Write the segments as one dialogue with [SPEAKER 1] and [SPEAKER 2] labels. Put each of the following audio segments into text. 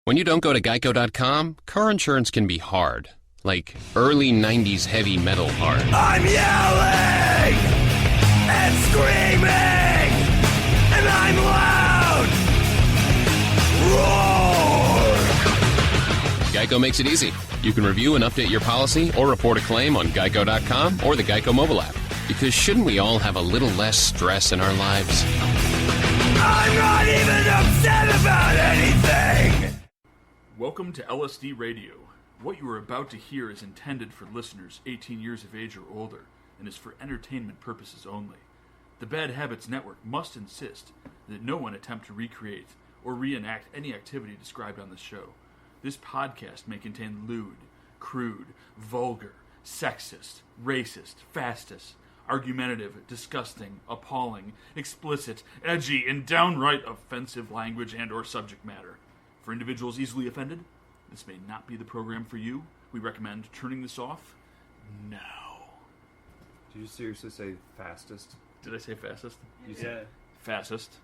[SPEAKER 1] When you don't go to Geico.com, car insurance can be hard. Like early 90s heavy metal hard.
[SPEAKER 2] I'm yelling and screaming and I'm loud. Roar!
[SPEAKER 1] Geico makes it easy. You can review and update your policy or report a claim on Geico.com or the Geico mobile app. Because shouldn't we all have a little less stress in our lives?
[SPEAKER 2] I'm not even upset about anything!
[SPEAKER 3] Welcome to LSD Radio. What you are about to hear is intended for listeners 18 years of age or older and is for entertainment purposes only. The Bad Habits Network must insist that no one attempt to recreate or reenact any activity described on this show. This podcast may contain lewd, crude, vulgar, sexist, racist, fastest, argumentative, disgusting, appalling, explicit, edgy, and downright offensive language and or subject matter. For individuals easily offended, this may not be the program for you. We recommend turning this off now.
[SPEAKER 4] Did you seriously say fastest?
[SPEAKER 3] Did I say fastest?
[SPEAKER 4] You said
[SPEAKER 3] Fastest.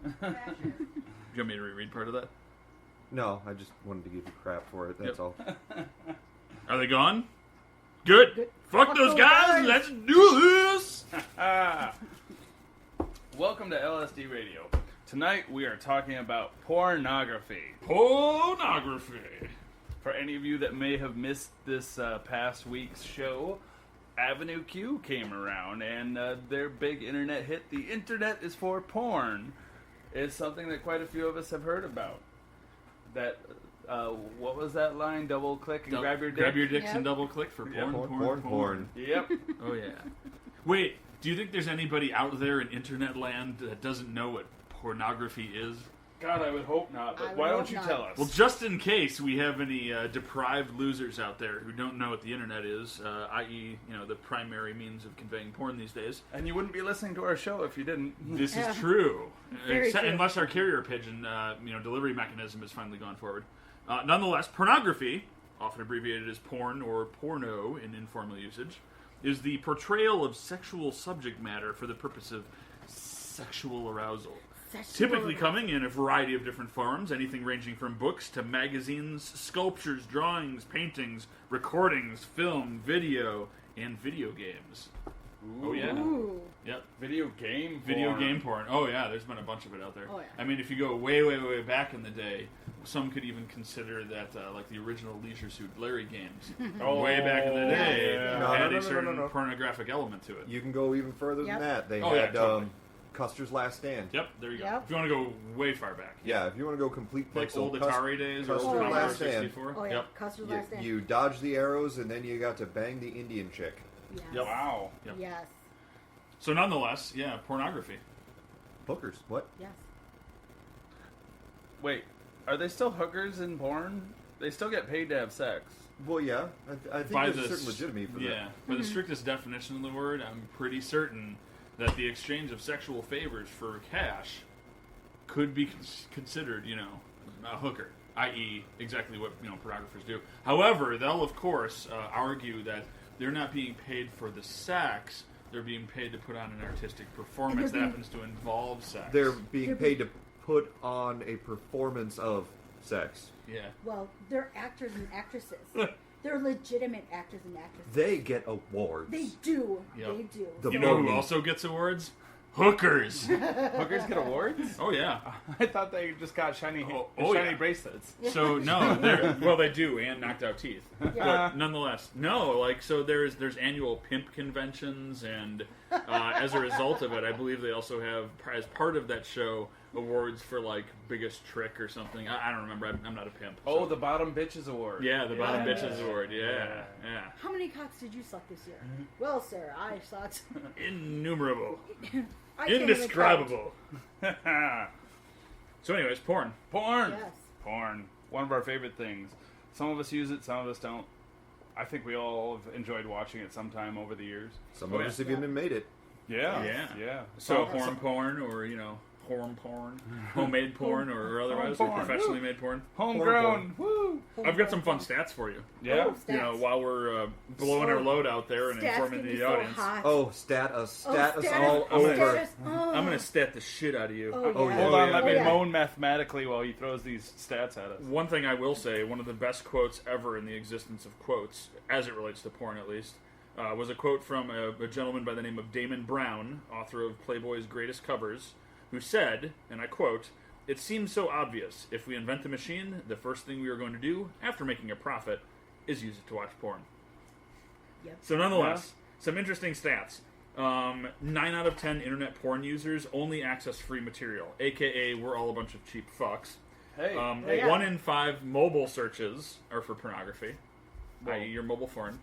[SPEAKER 3] Do you want me to reread part of that?
[SPEAKER 4] No, I just wanted to give you crap for it, that's all.
[SPEAKER 3] Are they gone? Good. Fuck those guys. Let's do this.
[SPEAKER 5] Welcome to LSD Radio. Tonight we are talking about pornography.
[SPEAKER 3] Pornography.
[SPEAKER 5] For any of you that may have missed this past week's show, Avenue Q came around and their big internet hit, The Internet is for Porn, is something that quite a few of us have heard about. That, what was that line? Double click and grab your dick?
[SPEAKER 3] Grab your dicks and double click for porn,
[SPEAKER 4] Porn.
[SPEAKER 5] Yep.
[SPEAKER 3] Oh, yeah. Wait, do you think there's anybody out there in internet land that doesn't know what pornography is?
[SPEAKER 5] God, I would hope not, but why don't you tell us?
[SPEAKER 3] Well, just in case we have any deprived losers out there who don't know what the internet is, i.e., the primary means of conveying porn these days.
[SPEAKER 5] And you wouldn't be listening to our show if you didn't.
[SPEAKER 3] This is true.
[SPEAKER 6] Very true.
[SPEAKER 3] Unless our carrier pigeon, delivery mechanism has finally gone forward. Nonetheless, pornography, often abbreviated as porn or porno in informal usage, is the portrayal of sexual subject matter for the purpose of sexual arousal. Typically coming in a variety of different forms, anything ranging from books to magazines, sculptures, drawings, paintings, recordings, film, video, and video games.
[SPEAKER 5] Ooh.
[SPEAKER 3] Oh, yeah.
[SPEAKER 6] Ooh.
[SPEAKER 3] Yep.
[SPEAKER 5] Video game
[SPEAKER 3] porn. Oh, yeah, there's been a bunch of it out there.
[SPEAKER 6] Oh, yeah.
[SPEAKER 3] I mean, if you go way, way, way back in the day, some could even consider that like the original Leisure Suit Larry games. Way back in the day had a certain pornographic element to it.
[SPEAKER 4] You can go even further than that. They had
[SPEAKER 3] totally.
[SPEAKER 4] Custer's Last Stand.
[SPEAKER 3] Yep, there you go.
[SPEAKER 6] Yep.
[SPEAKER 3] If you want to go way far back.
[SPEAKER 4] Yeah, if you want to go complete
[SPEAKER 3] Like
[SPEAKER 4] pixel.
[SPEAKER 3] old Atari days or
[SPEAKER 4] Custer's
[SPEAKER 3] old Commodore
[SPEAKER 4] Last Stand.
[SPEAKER 3] 64.
[SPEAKER 6] Oh, yeah.
[SPEAKER 3] Yep.
[SPEAKER 6] Custer's Last Stand.
[SPEAKER 4] You dodge the arrows and then you got to bang the Indian chick.
[SPEAKER 6] Yes.
[SPEAKER 3] Yep.
[SPEAKER 5] Wow.
[SPEAKER 3] Yep.
[SPEAKER 6] Yes.
[SPEAKER 3] So nonetheless, yeah, pornography.
[SPEAKER 4] Hookers. What?
[SPEAKER 6] Yes.
[SPEAKER 5] Wait, are they still hookers in porn? They still get paid to have sex.
[SPEAKER 4] Well, yeah. I think there's a certain legitimacy for that.
[SPEAKER 3] Yeah, by the strictest definition of the word, I'm pretty certain that the exchange of sexual favors for cash could be considered, a hooker, i.e., exactly what pornographers do. However, they'll of course argue that they're not being paid for the sex; they're being paid to put on an artistic performance that happens to involve sex.
[SPEAKER 4] They're being paid to put on a performance of sex.
[SPEAKER 3] Yeah.
[SPEAKER 6] Well, they're actors and actresses. They're legitimate actors and actresses.
[SPEAKER 4] They get awards.
[SPEAKER 6] They do.
[SPEAKER 3] Yep.
[SPEAKER 6] They do.
[SPEAKER 4] The
[SPEAKER 3] You know who
[SPEAKER 4] bogey.
[SPEAKER 3] also gets awards? Hookers.
[SPEAKER 5] Hookers get awards?
[SPEAKER 3] Oh yeah.
[SPEAKER 5] I thought they just got shiny
[SPEAKER 3] yeah.
[SPEAKER 5] bracelets.
[SPEAKER 3] So no, they do, and knocked out teeth. But nonetheless, no. So there's annual pimp conventions, and as a result of it, I believe they also have, as part of that show, awards for biggest trick or something. I don't remember. I'm not a pimp.
[SPEAKER 5] Oh,
[SPEAKER 3] so.
[SPEAKER 5] the Bottom Bitches Award.
[SPEAKER 3] Yeah, the Bottom Bitches Award. Yeah.
[SPEAKER 6] How many cocks did you suck this year? Well, sir, I sucked.
[SPEAKER 3] Innumerable.
[SPEAKER 6] I can't even
[SPEAKER 3] Indescribable. So anyways, porn.
[SPEAKER 5] Porn.
[SPEAKER 6] Yes.
[SPEAKER 5] Porn. One of our favorite things. Some of us use it, some of us don't. I think we all have enjoyed watching it sometime over the years.
[SPEAKER 4] Some of us have even made it.
[SPEAKER 5] Yeah.
[SPEAKER 3] So porn, or porn, homemade porn, or otherwise,
[SPEAKER 5] Home
[SPEAKER 3] or
[SPEAKER 5] porn.
[SPEAKER 3] professionally made porn.
[SPEAKER 5] Homegrown. Woo!
[SPEAKER 3] I've got some fun stats for you.
[SPEAKER 5] Yeah.
[SPEAKER 6] Oh,
[SPEAKER 3] You know,
[SPEAKER 6] stats.
[SPEAKER 3] while we're blowing our load out there and
[SPEAKER 6] Stats
[SPEAKER 3] informing
[SPEAKER 6] can be
[SPEAKER 3] the
[SPEAKER 6] so
[SPEAKER 3] audience,
[SPEAKER 6] hot.
[SPEAKER 4] Oh, stat us all
[SPEAKER 6] status.
[SPEAKER 4] over.
[SPEAKER 6] Status.
[SPEAKER 3] I'm going to stat the shit out of you.
[SPEAKER 6] Oh, yeah.
[SPEAKER 5] Hold on, let
[SPEAKER 6] Oh,
[SPEAKER 5] me
[SPEAKER 6] yeah.
[SPEAKER 5] moan mathematically while he throws these stats at us.
[SPEAKER 3] One thing I will say, one of the best quotes ever in the existence of quotes, as it relates to porn at least, was a quote from a gentleman by the name of Damon Brown, author of Playboy's Greatest Covers, who said, and I quote, "It seems so obvious. If we invent the machine, the first thing we are going to do, after making a profit, is use it to watch porn."
[SPEAKER 6] Yep.
[SPEAKER 3] So nonetheless, some interesting stats. 9 out of 10 internet porn users only access free material, aka we're all a bunch of cheap fucks.
[SPEAKER 5] Hey,
[SPEAKER 6] yeah.
[SPEAKER 3] 1 in 5 mobile searches are for pornography,
[SPEAKER 5] Whoa.
[SPEAKER 3] i.e. your mobile phone.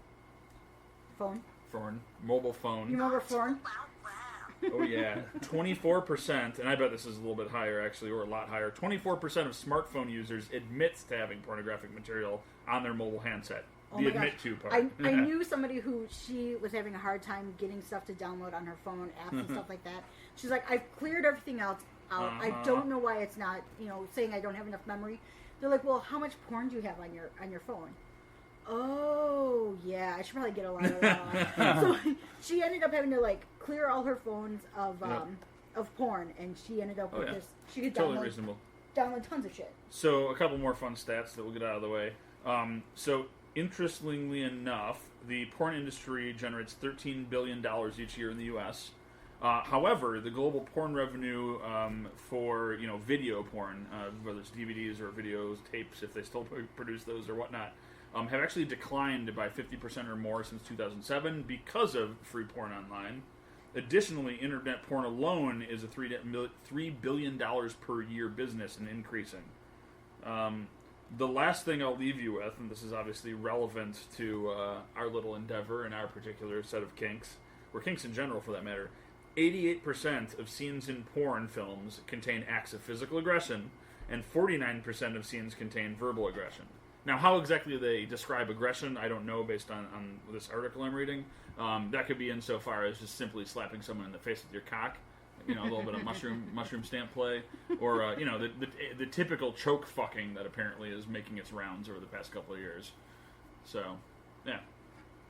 [SPEAKER 3] Mobile phone.
[SPEAKER 6] You remember phone?
[SPEAKER 3] Oh yeah, 24%, and I bet this is a little bit higher actually, or a lot higher. 24% of smartphone users admits to having pornographic material on their mobile handset.
[SPEAKER 6] Oh
[SPEAKER 3] The
[SPEAKER 6] my
[SPEAKER 3] admit
[SPEAKER 6] gosh.
[SPEAKER 3] to part.
[SPEAKER 6] I knew somebody who she was having a hard time getting stuff to download on her phone, apps and stuff like that. She's like, I've cleared everything else out. I don't know why it's not, saying I don't have enough memory. They're like, well, how much porn do you have on your phone? Oh, yeah, I should probably get a lot of that. So she ended up having to clear all her phones of porn, and she ended up with this. She could
[SPEAKER 3] Totally reasonable.
[SPEAKER 6] download tons of shit.
[SPEAKER 3] So a couple more fun stats that we'll get out of the way. So interestingly enough, the porn industry generates $13 billion each year in the U.S. However, the global porn revenue for video porn, whether it's DVDs or videos, tapes, if they still produce those or whatnot, have actually declined by 50% or more since 2007 because of free porn online. Additionally, internet porn alone is a $3 billion per year business and increasing. The last thing I'll leave you with, and this is obviously relevant to our little endeavor and our particular set of kinks, or kinks in general for that matter, 88% of scenes in porn films contain acts of physical aggression, and 49% of scenes contain verbal aggression. Now, how exactly they describe aggression, I don't know based on this article I'm reading. That could be insofar as just simply slapping someone in the face with your cock, a little bit of mushroom stamp play, or the typical choke fucking that apparently is making its rounds over the past couple of years. So, yeah.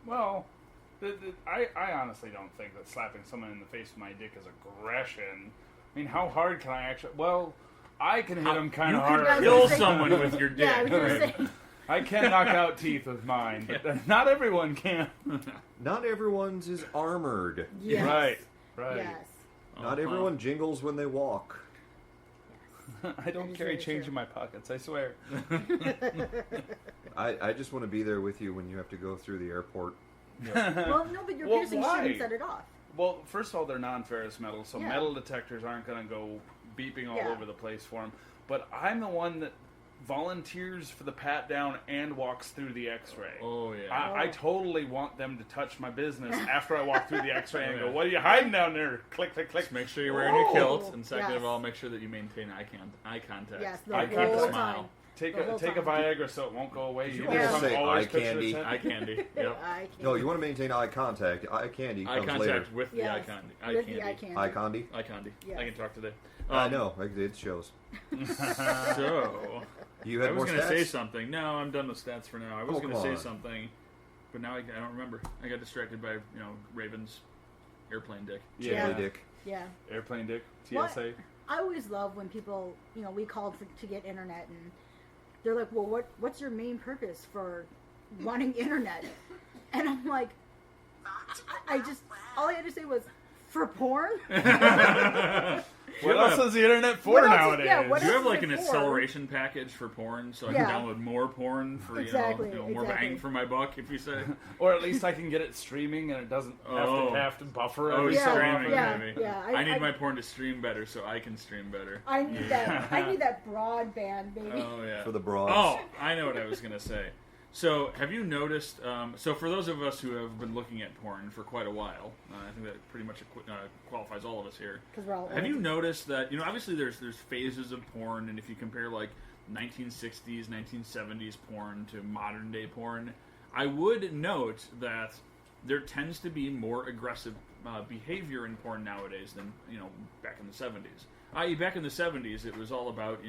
[SPEAKER 5] Well, I honestly don't think that slapping someone in the face with my dick is aggression. I mean, how hard can I actually... Well, I can hit them kind of hard.
[SPEAKER 6] could
[SPEAKER 3] Kill someone with your dick.
[SPEAKER 6] Yeah, I was gonna
[SPEAKER 3] right?
[SPEAKER 6] say.
[SPEAKER 5] I can knock out teeth with mine, but not everyone can.
[SPEAKER 4] Not everyone's is armored.
[SPEAKER 6] Yes.
[SPEAKER 5] Right.
[SPEAKER 6] Yes.
[SPEAKER 4] Not everyone jingles when they walk.
[SPEAKER 5] I don't
[SPEAKER 6] That is
[SPEAKER 5] carry
[SPEAKER 6] very
[SPEAKER 5] change
[SPEAKER 6] true.
[SPEAKER 5] in my pockets, I swear.
[SPEAKER 4] I just want to be there with you when you have to go through the airport.
[SPEAKER 6] Well, no, but your
[SPEAKER 5] Well,
[SPEAKER 6] piercing
[SPEAKER 5] why?
[SPEAKER 6] shouldn't set it off.
[SPEAKER 5] Well, first of all, they're non-ferrous metal, so
[SPEAKER 6] Yeah.
[SPEAKER 5] metal detectors aren't going to go beeping all
[SPEAKER 6] Yeah.
[SPEAKER 5] over the place for them. But I'm the one that volunteers for the pat down and walks through the x-ray.
[SPEAKER 3] Oh, yeah.
[SPEAKER 5] I totally want them to touch my business after I walk through the x-ray and go, what are you hiding down there? Click, click, click.
[SPEAKER 3] Just make sure you're wearing your kilt,
[SPEAKER 6] Oh,
[SPEAKER 3] and second of
[SPEAKER 6] yes.
[SPEAKER 3] all, make sure that you maintain eye contact.
[SPEAKER 6] Yes, the
[SPEAKER 3] I keep
[SPEAKER 6] whole
[SPEAKER 3] a smile.
[SPEAKER 6] time.
[SPEAKER 5] Take
[SPEAKER 6] The whole
[SPEAKER 5] a
[SPEAKER 6] time.
[SPEAKER 5] Viagra so it won't go away.
[SPEAKER 4] You
[SPEAKER 5] know,
[SPEAKER 6] wanna
[SPEAKER 5] I'm
[SPEAKER 4] say
[SPEAKER 5] always
[SPEAKER 4] eye
[SPEAKER 5] picturing
[SPEAKER 4] candy?
[SPEAKER 5] this
[SPEAKER 3] Eye candy. Yep.
[SPEAKER 6] I can't.
[SPEAKER 4] No, you want to maintain eye contact. Eye candy
[SPEAKER 3] Eye
[SPEAKER 4] comes
[SPEAKER 3] contact
[SPEAKER 4] later.
[SPEAKER 3] with the
[SPEAKER 6] Yes,
[SPEAKER 3] eye candy. Eye
[SPEAKER 6] with
[SPEAKER 3] candy.
[SPEAKER 6] the eye candy.
[SPEAKER 4] Eye candy?
[SPEAKER 3] Eye candy.
[SPEAKER 6] Yes.
[SPEAKER 3] I can talk today.
[SPEAKER 4] I know. It shows.
[SPEAKER 3] So,
[SPEAKER 4] You
[SPEAKER 3] I
[SPEAKER 4] had
[SPEAKER 3] was
[SPEAKER 4] more
[SPEAKER 3] going to say
[SPEAKER 4] stats?
[SPEAKER 3] something. No, I'm done with stats for now. I was
[SPEAKER 4] Oh,
[SPEAKER 3] going to
[SPEAKER 4] come
[SPEAKER 3] say
[SPEAKER 4] on.
[SPEAKER 3] something, but now I don't remember. I got distracted by Raven's airplane dick.
[SPEAKER 5] Yeah.
[SPEAKER 4] Chili dick.
[SPEAKER 6] Yeah.
[SPEAKER 5] Airplane dick,
[SPEAKER 6] What?
[SPEAKER 5] TSA.
[SPEAKER 6] I always love when people, we called to get internet, and they're like, well, what's your main purpose for wanting internet? And I'm like, I just, all I had to say was, for porn?
[SPEAKER 5] What else is the internet for
[SPEAKER 6] What else is-
[SPEAKER 5] nowadays?
[SPEAKER 6] yeah, what
[SPEAKER 3] Do you
[SPEAKER 6] else
[SPEAKER 3] have
[SPEAKER 6] is
[SPEAKER 3] an
[SPEAKER 6] it for?
[SPEAKER 3] acceleration package for porn so I
[SPEAKER 6] Yeah.
[SPEAKER 3] can download more porn for
[SPEAKER 6] Exactly,
[SPEAKER 3] more
[SPEAKER 6] exactly.
[SPEAKER 3] bang for my buck, if you say?
[SPEAKER 5] Or at least I can get it streaming and it doesn't have to buffer
[SPEAKER 3] Oh,
[SPEAKER 5] every so
[SPEAKER 3] streaming,
[SPEAKER 6] yeah,
[SPEAKER 5] often.
[SPEAKER 3] maybe.
[SPEAKER 6] yeah.
[SPEAKER 3] I need my porn to stream better so I can stream better.
[SPEAKER 6] I need that. I need that broadband, baby.
[SPEAKER 3] Oh, yeah.
[SPEAKER 4] For the broads.
[SPEAKER 3] Oh, I know what I was going to say. So, have you noticed, so for those of us who have been looking at porn for quite a while, I think that pretty much qualifies all of us here.
[SPEAKER 6] 'Cause we're all
[SPEAKER 3] Have
[SPEAKER 6] old.
[SPEAKER 3] you noticed that, obviously there's phases of porn, and if you compare, 1960s, 1970s porn to modern day porn, I would note that there tends to be more aggressive behavior in porn nowadays than, back in the 70s. i.e. back in the 70s, it was all about,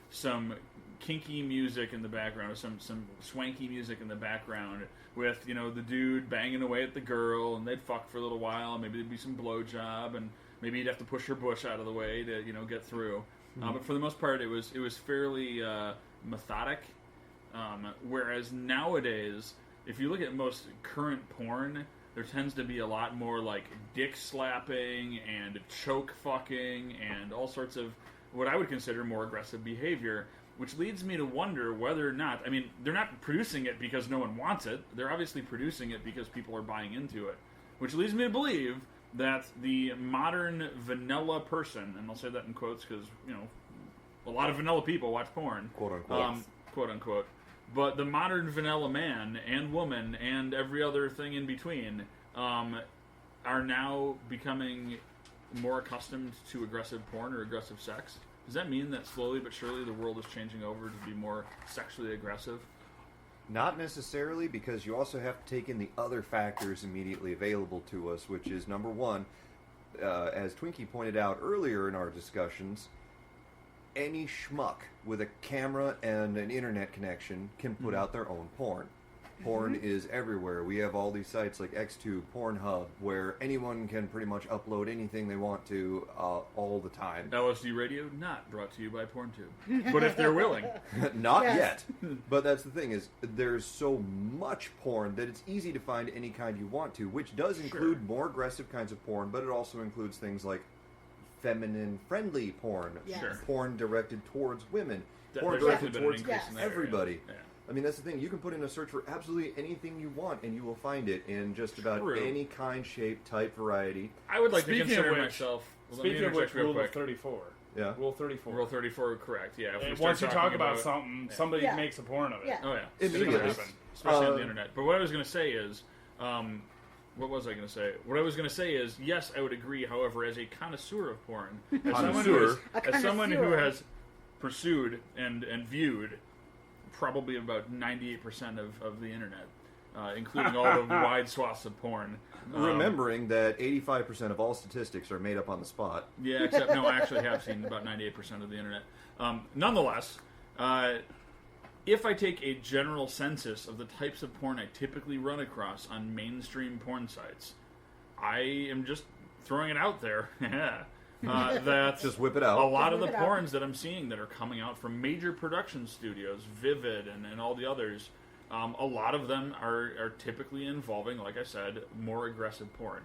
[SPEAKER 3] some kinky music in the background, or some swanky music in the background with, the dude banging away at the girl, and they'd fuck for a little while, maybe there'd be some blowjob, and maybe you'd have to push her bush out of the way to, get through. But for the most part, it was fairly methodic. Whereas nowadays, if you look at most current porn, there tends to be a lot more like dick slapping and choke fucking and all sorts of what I would consider more aggressive behavior, which leads me to wonder whether or not, I mean, they're not producing it because no one wants it. They're obviously producing it because people are buying into it, which leads me to believe that the modern vanilla person, and I'll say that in quotes because, a lot of vanilla people watch porn.
[SPEAKER 4] Quote unquote.
[SPEAKER 3] Quote unquote. But the modern vanilla man and woman and every other thing in between are now becoming more accustomed to aggressive porn or aggressive sex. Does that mean that slowly but surely the world is changing over to be more sexually aggressive?
[SPEAKER 4] Not necessarily, because you also have to take in the other factors immediately available to us, which is, number one, as Twinkie pointed out earlier in our discussions, any schmuck with a camera and an internet connection can put out their own porn. Porn is everywhere. We have all these sites like Xtube, Pornhub, where anyone can pretty much upload anything they want to all the time.
[SPEAKER 3] LSD Radio, not brought to you by PornTube. But if they're willing.
[SPEAKER 4] Not yet. But that's the thing, is there's so much porn that it's easy to find any kind you want to, which does include more aggressive kinds of porn, but it also includes things like feminine-friendly porn, porn directed towards women, porn directed towards everybody.
[SPEAKER 3] Yeah.
[SPEAKER 4] I mean, that's the thing. You can put in a search for absolutely anything you want, and you will find it in just about any kind, shape, type, variety.
[SPEAKER 3] I would like to consider myself...
[SPEAKER 7] Speaking of which, Rule 34.
[SPEAKER 4] Yeah.
[SPEAKER 7] Rule 34.
[SPEAKER 3] Rule 34, correct, yeah.
[SPEAKER 7] Once you talk about something, somebody makes a porn of it.
[SPEAKER 6] Yeah.
[SPEAKER 3] Oh, yeah.
[SPEAKER 4] Immediately.
[SPEAKER 3] Especially on the internet. But what I was going to say is... what was I going to say? What I was going to say is, yes, I would agree. However, as a connoisseur of porn, as someone who has pursued and viewed probably about 98% of the internet, including all the wide swaths of porn.
[SPEAKER 4] Remembering that 85% of all statistics are made up on the spot.
[SPEAKER 3] Yeah, except no, I actually have seen about 98% of the internet. Nonetheless, if I take a general census of the types of porn I typically run across on mainstream porn sites, I am just throwing it out there. That
[SPEAKER 4] just whip it out.
[SPEAKER 3] A lot of the porns that I'm seeing that are coming out from major production studios, Vivid and all the others, a lot of them are typically involving, like I said, more aggressive porn.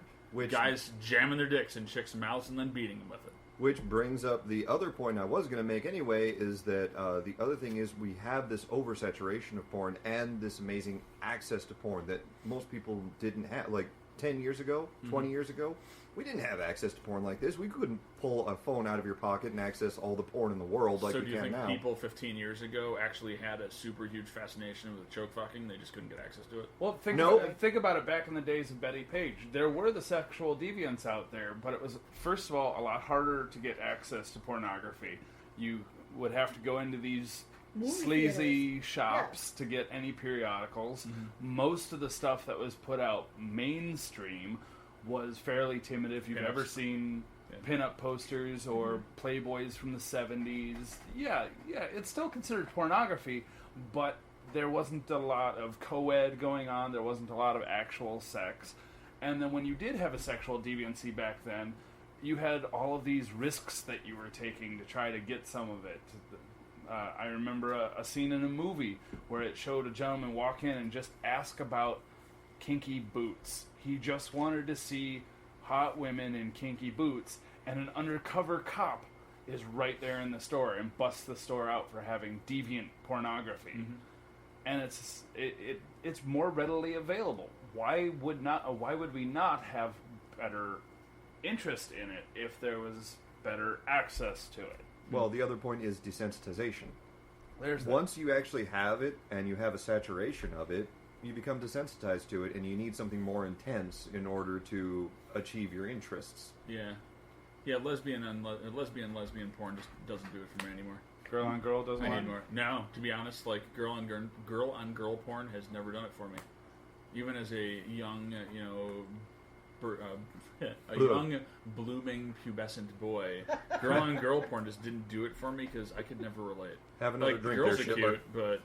[SPEAKER 3] Guys jamming their dicks in chicks' mouths and then beating them with it.
[SPEAKER 4] Which brings up the other point I was going to make anyway, is that the other thing is we have this oversaturation of porn and this amazing access to porn that most people didn't have. Like 10 years ago, 20 years ago, we didn't have access to porn like this. We couldn't pull a phone out of your pocket and access all the porn in the world like we can now. So do you think
[SPEAKER 3] people 15 years ago actually had a super huge fascination with choke fucking? They just couldn't get access to it?
[SPEAKER 7] Well, think about it back in the days of Betty Page. There were the sexual deviants out there, but it was, first of all, a lot harder to get access to pornography. You would have to go into these sleazy shops to get any periodicals. Most of the stuff that was put out mainstream was fairly timid. If you've ever seen pin-up posters or Playboys from the 70s, it's still considered pornography, but there wasn't a lot of co-ed going on. There wasn't a lot of actual sex. And then when you did have a sexual deviancy back then, you had all of these risks that you were taking to try to get some of it. I remember a scene in a movie where it showed a gentleman walk in and just ask about kinky boots. He just wanted to see hot women in kinky boots, and an undercover cop is right there in the store and busts the store out for having deviant pornography. And it's more readily available. Why would we not have better interest in it if there was better access to it?
[SPEAKER 4] Well, the other point is desensitization. Once you actually have it and you have a saturation of it, you become desensitized to it, and you need something more intense in order to achieve your interests.
[SPEAKER 3] Yeah. Lesbian porn just doesn't do it for me anymore.
[SPEAKER 7] Girl on girl doesn't
[SPEAKER 3] anymore. No, to be honest, like girl on girl porn has never done it for me. Even as a young, a young, blooming, pubescent boy, girl-on-girl porn just didn't do it for me because I could never relate.
[SPEAKER 4] Have another
[SPEAKER 3] like,
[SPEAKER 4] drink
[SPEAKER 3] girls
[SPEAKER 4] there,
[SPEAKER 3] are
[SPEAKER 4] Shitler.
[SPEAKER 3] cute, but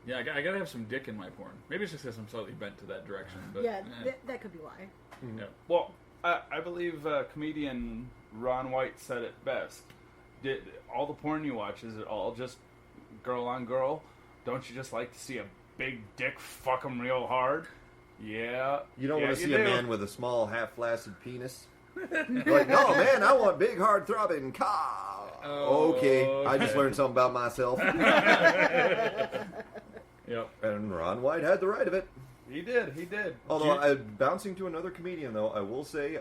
[SPEAKER 3] yeah, I gotta have some dick in my porn. Maybe it's just because I'm slightly bent to that direction. But
[SPEAKER 6] Yeah, that could be why.
[SPEAKER 3] yeah.
[SPEAKER 5] Well, I believe comedian Ron White said it best. Did all the porn you watch, is it all just girl on girl? Don't you just like to see a big dick fuck 'em real hard? Yeah.
[SPEAKER 4] You don't
[SPEAKER 5] yeah,
[SPEAKER 4] want to see
[SPEAKER 5] do.
[SPEAKER 4] a man with a small, half-flaccid penis? Like, no, man, I want big, hard-throbbing cock. Okay, I just learned something about myself.
[SPEAKER 3] Yep.
[SPEAKER 4] And Ron White had the right of it.
[SPEAKER 5] He did.
[SPEAKER 4] Although, bouncing to another comedian, though, I will say,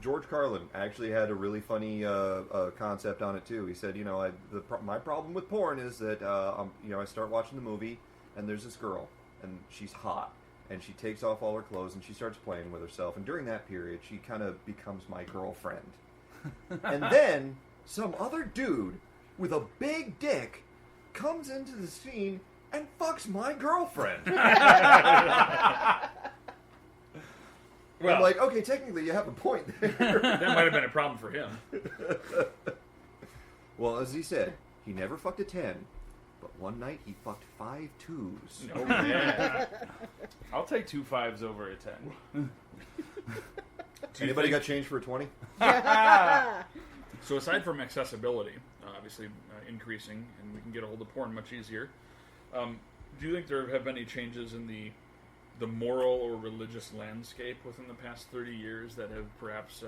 [SPEAKER 4] George Carlin actually had a really funny concept on it, too. He said, my problem with porn is that, I start watching the movie, and there's this girl, and she's hot, and she takes off all her clothes, and she starts playing with herself, and during that period, she kind of becomes my girlfriend. And then, some other dude with a big dick comes into the scene and fucks my girlfriend.
[SPEAKER 3] Well,
[SPEAKER 4] I'm like, okay, technically you have a point there.
[SPEAKER 3] that might have been a problem for him.
[SPEAKER 4] Well, as he said, he never fucked a 10, but one night he fucked 5 2s.
[SPEAKER 3] Oh, yeah.
[SPEAKER 5] I'll take 2 5s over a 10.
[SPEAKER 4] Anybody got change for a 20?
[SPEAKER 3] So aside from accessibility, obviously increasing, and we can get a hold of porn much easier, do you think there have been any changes in the moral or religious landscape within the past 30 years that have perhaps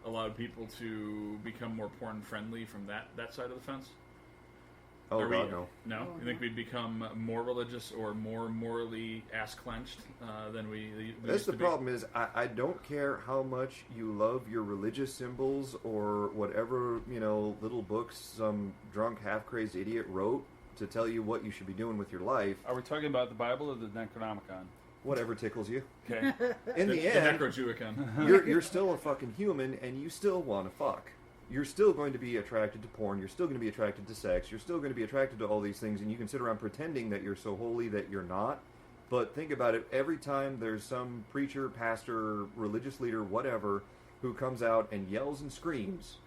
[SPEAKER 3] allowed people to become more porn-friendly from that side of the fence?
[SPEAKER 4] Oh,
[SPEAKER 3] Are
[SPEAKER 4] God, no.
[SPEAKER 3] No? You think we've become more religious or more morally ass-clenched than we
[SPEAKER 4] That's
[SPEAKER 3] used
[SPEAKER 4] the
[SPEAKER 3] to be?
[SPEAKER 4] problem is, I don't care how much you love your religious symbols or whatever, little books some drunk, half-crazed idiot wrote to tell you what you should be doing with your life.
[SPEAKER 5] Are we talking about the Bible or the Necronomicon?
[SPEAKER 4] Whatever tickles you.
[SPEAKER 5] Okay.
[SPEAKER 4] In the
[SPEAKER 3] The
[SPEAKER 4] end,
[SPEAKER 3] Necrojuicon.
[SPEAKER 4] you're still a fucking human, and you still want to fuck. You're still going to be attracted to porn. You're still going to be attracted to sex. You're still going to be attracted to all these things, and you can sit around pretending that you're so holy that you're not. But think about it. Every time there's some preacher, pastor, religious leader, whatever, who comes out and yells and screams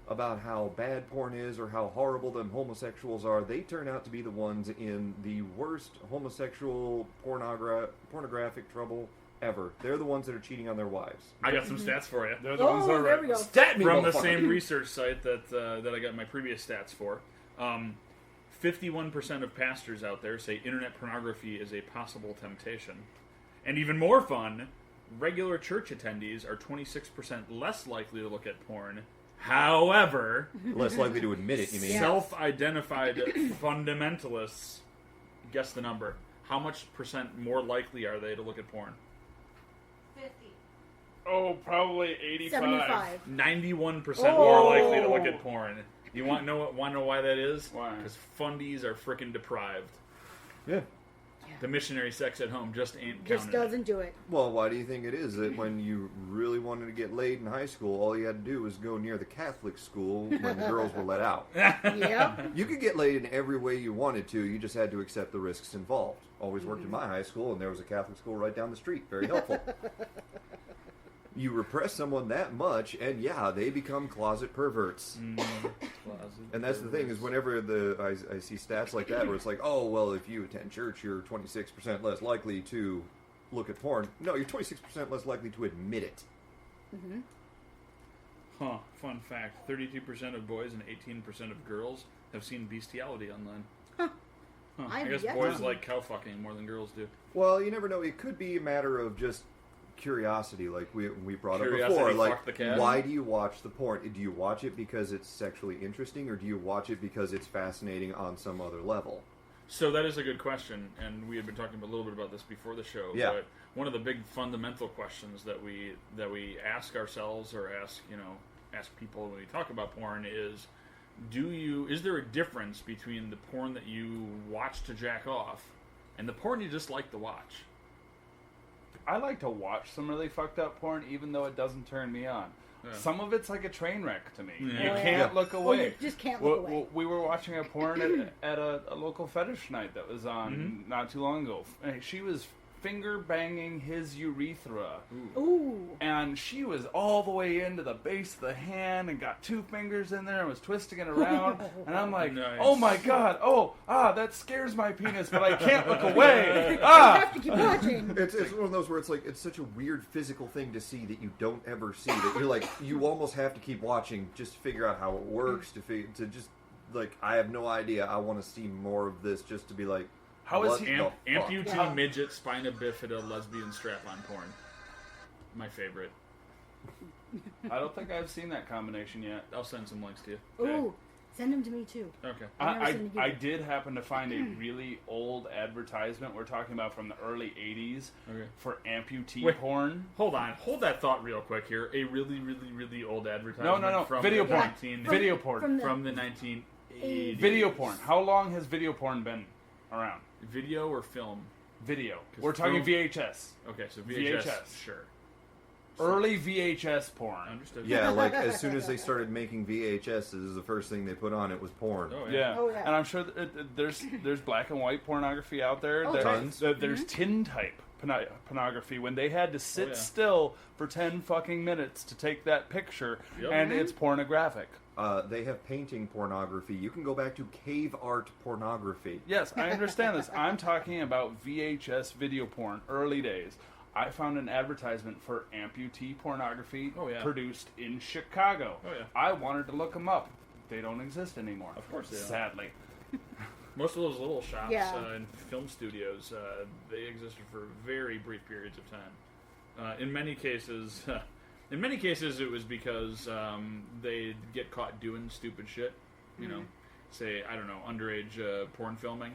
[SPEAKER 4] about how bad porn is or how horrible them homosexuals are, they turn out to be the ones in the worst homosexual pornographic trouble ever. They're the ones that are cheating on their wives.
[SPEAKER 3] I got some stats for you.
[SPEAKER 5] They're the ones that are
[SPEAKER 6] there we go.
[SPEAKER 4] Stat me,
[SPEAKER 3] From the
[SPEAKER 4] motherfucker.
[SPEAKER 3] same research site that I got my previous stats for. 51% of pastors out there say internet pornography is a possible temptation. And even more fun, regular church attendees are 26% less likely to look at porn. However,
[SPEAKER 4] Less likely to admit it, you mean?
[SPEAKER 3] self-identified fundamentalists, guess the number. How much percent more likely are they to look at porn?
[SPEAKER 8] 50.
[SPEAKER 5] Oh, probably 85.
[SPEAKER 6] 75.
[SPEAKER 3] 91% more likely to look at porn. You want to know why that is?
[SPEAKER 5] Why?
[SPEAKER 3] Because fundies are freaking deprived.
[SPEAKER 4] Yeah.
[SPEAKER 3] The missionary sex at home just ain't
[SPEAKER 6] Just
[SPEAKER 3] counting.
[SPEAKER 6] doesn't do it.
[SPEAKER 4] Well, why do you think it is that when you really wanted to get laid in high school, all you had to do was go near the Catholic school when the girls were let out?
[SPEAKER 6] Yeah.
[SPEAKER 4] You could get laid in every way you wanted to, you just had to accept the risks involved. Always worked in my high school, and there was a Catholic school right down the street. Very helpful. You repress someone that much, and yeah, they become closet perverts. And that's the thing, is whenever I see stats like that, where it's like, oh, well, if you attend church, you're 26% less likely to look at porn. No, you're 26% less likely to admit it.
[SPEAKER 3] Huh. Fun fact. 32% of boys and 18% of girls have seen bestiality online. Huh. I
[SPEAKER 6] I've
[SPEAKER 3] guess
[SPEAKER 6] yet
[SPEAKER 3] boys
[SPEAKER 6] to.
[SPEAKER 3] like cow fucking more than girls do.
[SPEAKER 4] Well, you never know. It could be a matter of just curiosity, like we brought up
[SPEAKER 3] Curiosity
[SPEAKER 4] before. Like,
[SPEAKER 3] fucked the cat.
[SPEAKER 4] why do you watch the porn? Do you watch it because it's sexually interesting, or do you watch it because it's fascinating on some other level?
[SPEAKER 3] So that is a good question, and we had been talking a little bit about this before the show.
[SPEAKER 4] Yeah.
[SPEAKER 3] But one of the big fundamental questions that we ask ourselves or ask people when we talk about porn is, is there a difference between the porn that you watch to jack off and the porn you just like to watch?
[SPEAKER 5] I like to watch some really fucked up porn, even though it doesn't turn me on.
[SPEAKER 3] Yeah.
[SPEAKER 5] Some of it's like a train wreck to me.
[SPEAKER 3] Yeah.
[SPEAKER 5] You
[SPEAKER 3] Oh,
[SPEAKER 5] can't
[SPEAKER 4] yeah.
[SPEAKER 5] look
[SPEAKER 6] Oh,
[SPEAKER 5] away.
[SPEAKER 6] you just can't look away.
[SPEAKER 5] We were watching a porn at a local fetish night that was on not too long ago. And she was
[SPEAKER 7] finger banging his urethra.
[SPEAKER 6] Ooh.
[SPEAKER 7] And she was all the way into the base of the hand and got 2 fingers in there and was twisting it around. And I'm like,
[SPEAKER 3] Nice.
[SPEAKER 7] oh my god, that scares my penis, but I can't look away.
[SPEAKER 6] I have to keep watching.
[SPEAKER 4] It's one of those where it's like, it's such a weird physical thing to see that you don't ever see, that you're like, you almost have to keep watching just to figure out how it works, to just, like, I have no idea, I want to see more of this just to be like,
[SPEAKER 7] How is
[SPEAKER 4] what
[SPEAKER 7] he-
[SPEAKER 4] the fuck?
[SPEAKER 3] Amputee,
[SPEAKER 6] Yeah.
[SPEAKER 3] midget, spina bifida, lesbian strap-on porn. My favorite.
[SPEAKER 7] I don't think I've seen that combination yet.
[SPEAKER 3] I'll send some links to you.
[SPEAKER 6] Ooh. Send them to me too.
[SPEAKER 3] Okay.
[SPEAKER 6] I've never seen it
[SPEAKER 7] I
[SPEAKER 6] either.
[SPEAKER 7] did happen to find a really old advertisement. We're talking about from the early 80s
[SPEAKER 3] Okay.
[SPEAKER 7] for amputee
[SPEAKER 3] Wait.
[SPEAKER 7] porn.
[SPEAKER 3] Hold on. Hold that thought real quick here. A really, really, really old advertisement.
[SPEAKER 7] No.
[SPEAKER 3] From
[SPEAKER 7] Video
[SPEAKER 3] the
[SPEAKER 7] porn.
[SPEAKER 3] 19
[SPEAKER 7] Video porn.
[SPEAKER 3] From the 1980s.
[SPEAKER 7] Video porn. How long has video porn been around?
[SPEAKER 3] Video or film?
[SPEAKER 7] Video.
[SPEAKER 3] 'Cause
[SPEAKER 7] We're talking
[SPEAKER 3] film-
[SPEAKER 7] VHS.
[SPEAKER 3] Okay, so VHS.
[SPEAKER 7] VHS.
[SPEAKER 3] Sure.
[SPEAKER 7] Early VHS porn.
[SPEAKER 3] Understood.
[SPEAKER 4] Yeah, like, as soon as they started making VHSs, the first thing they put on it was porn.
[SPEAKER 3] Oh,
[SPEAKER 7] Yeah.
[SPEAKER 6] Oh, yeah.
[SPEAKER 7] And I'm sure that there's black and white pornography out there.
[SPEAKER 6] Oh,
[SPEAKER 4] tons.
[SPEAKER 7] There's tin type pornography when they had to sit
[SPEAKER 3] yeah.
[SPEAKER 7] still for 10 fucking minutes to take that picture,
[SPEAKER 3] Yep.
[SPEAKER 7] and it's pornographic.
[SPEAKER 4] They have painting pornography. You can go back to cave art pornography.
[SPEAKER 7] Yes, I understand this. I'm talking about VHS video porn, early days. I found an advertisement for amputee pornography
[SPEAKER 3] Oh, yeah.
[SPEAKER 7] produced in Chicago.
[SPEAKER 3] Oh, yeah.
[SPEAKER 7] I wanted to look them up. They don't exist anymore.
[SPEAKER 3] Of course they don't.
[SPEAKER 7] Sadly.
[SPEAKER 3] Most of those little shops
[SPEAKER 6] Yeah.
[SPEAKER 3] and film studios, they existed for very brief periods of time. In many cases, it was because they'd get caught doing stupid shit. You know, say, I don't know, underage porn filming.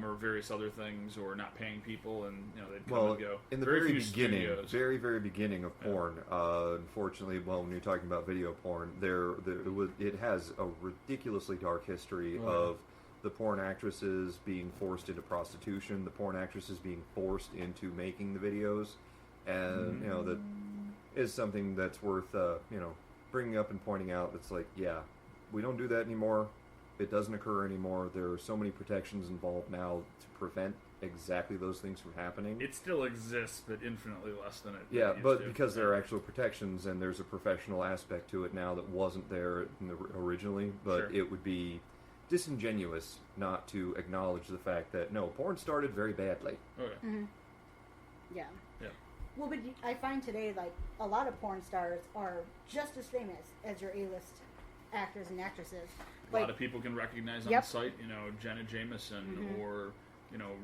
[SPEAKER 3] Or various other things, or not paying people, and they'd come and go.
[SPEAKER 4] in the
[SPEAKER 3] Very
[SPEAKER 4] very
[SPEAKER 3] few
[SPEAKER 4] beginning,
[SPEAKER 3] studios.
[SPEAKER 4] very beginning of porn, unfortunately, when you're talking about video porn, it has a ridiculously dark history of the porn actresses being forced into prostitution, the porn actresses being forced into making the videos, and that is something that's worth bringing up and pointing out. It's like, yeah, we don't do that anymore. It doesn't occur anymore. There are so many protections involved now to prevent exactly those things from happening.
[SPEAKER 3] It still exists, but infinitely less than it
[SPEAKER 4] Yeah,
[SPEAKER 3] used
[SPEAKER 4] but
[SPEAKER 3] to.
[SPEAKER 4] because there are actual protections and there's a professional aspect to it now that wasn't there originally, but
[SPEAKER 3] Sure.
[SPEAKER 4] it would be disingenuous not to acknowledge the fact that, no, porn started very badly.
[SPEAKER 3] Okay.
[SPEAKER 6] Yeah.
[SPEAKER 3] Yeah.
[SPEAKER 6] Well, but I find today, like, a lot of porn stars are just as famous as your A-list actors and actresses.
[SPEAKER 3] A lot of people can recognize on
[SPEAKER 6] Yep.
[SPEAKER 3] site, Jenna Jameson or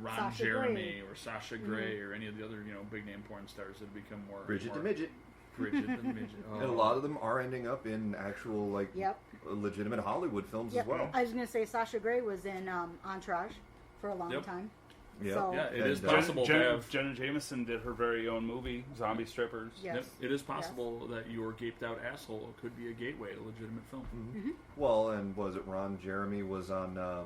[SPEAKER 3] Ron
[SPEAKER 6] Sasha
[SPEAKER 3] Jeremy
[SPEAKER 6] Grey.
[SPEAKER 3] or Sasha Grey or any of the other big name porn stars that have become more
[SPEAKER 4] Bridget
[SPEAKER 3] more
[SPEAKER 4] the Midget.
[SPEAKER 3] Bridget the Midget. Oh.
[SPEAKER 4] And a lot of them are ending up in actual, like,
[SPEAKER 6] Yep.
[SPEAKER 4] legitimate Hollywood films
[SPEAKER 6] Yep.
[SPEAKER 4] as well.
[SPEAKER 6] I was going to say Sasha Grey was in Entourage for a long
[SPEAKER 3] Yep.
[SPEAKER 6] time.
[SPEAKER 4] Yeah.
[SPEAKER 6] So,
[SPEAKER 3] Yeah, it is
[SPEAKER 4] And,
[SPEAKER 3] possible to have.
[SPEAKER 7] Jenna Jameson did her very own movie, Zombie Strippers.
[SPEAKER 6] yes.
[SPEAKER 3] Yep, it is possible that your gaped out asshole could be a gateway to legitimate film.
[SPEAKER 4] Well, and was it Ron Jeremy was on...
[SPEAKER 6] That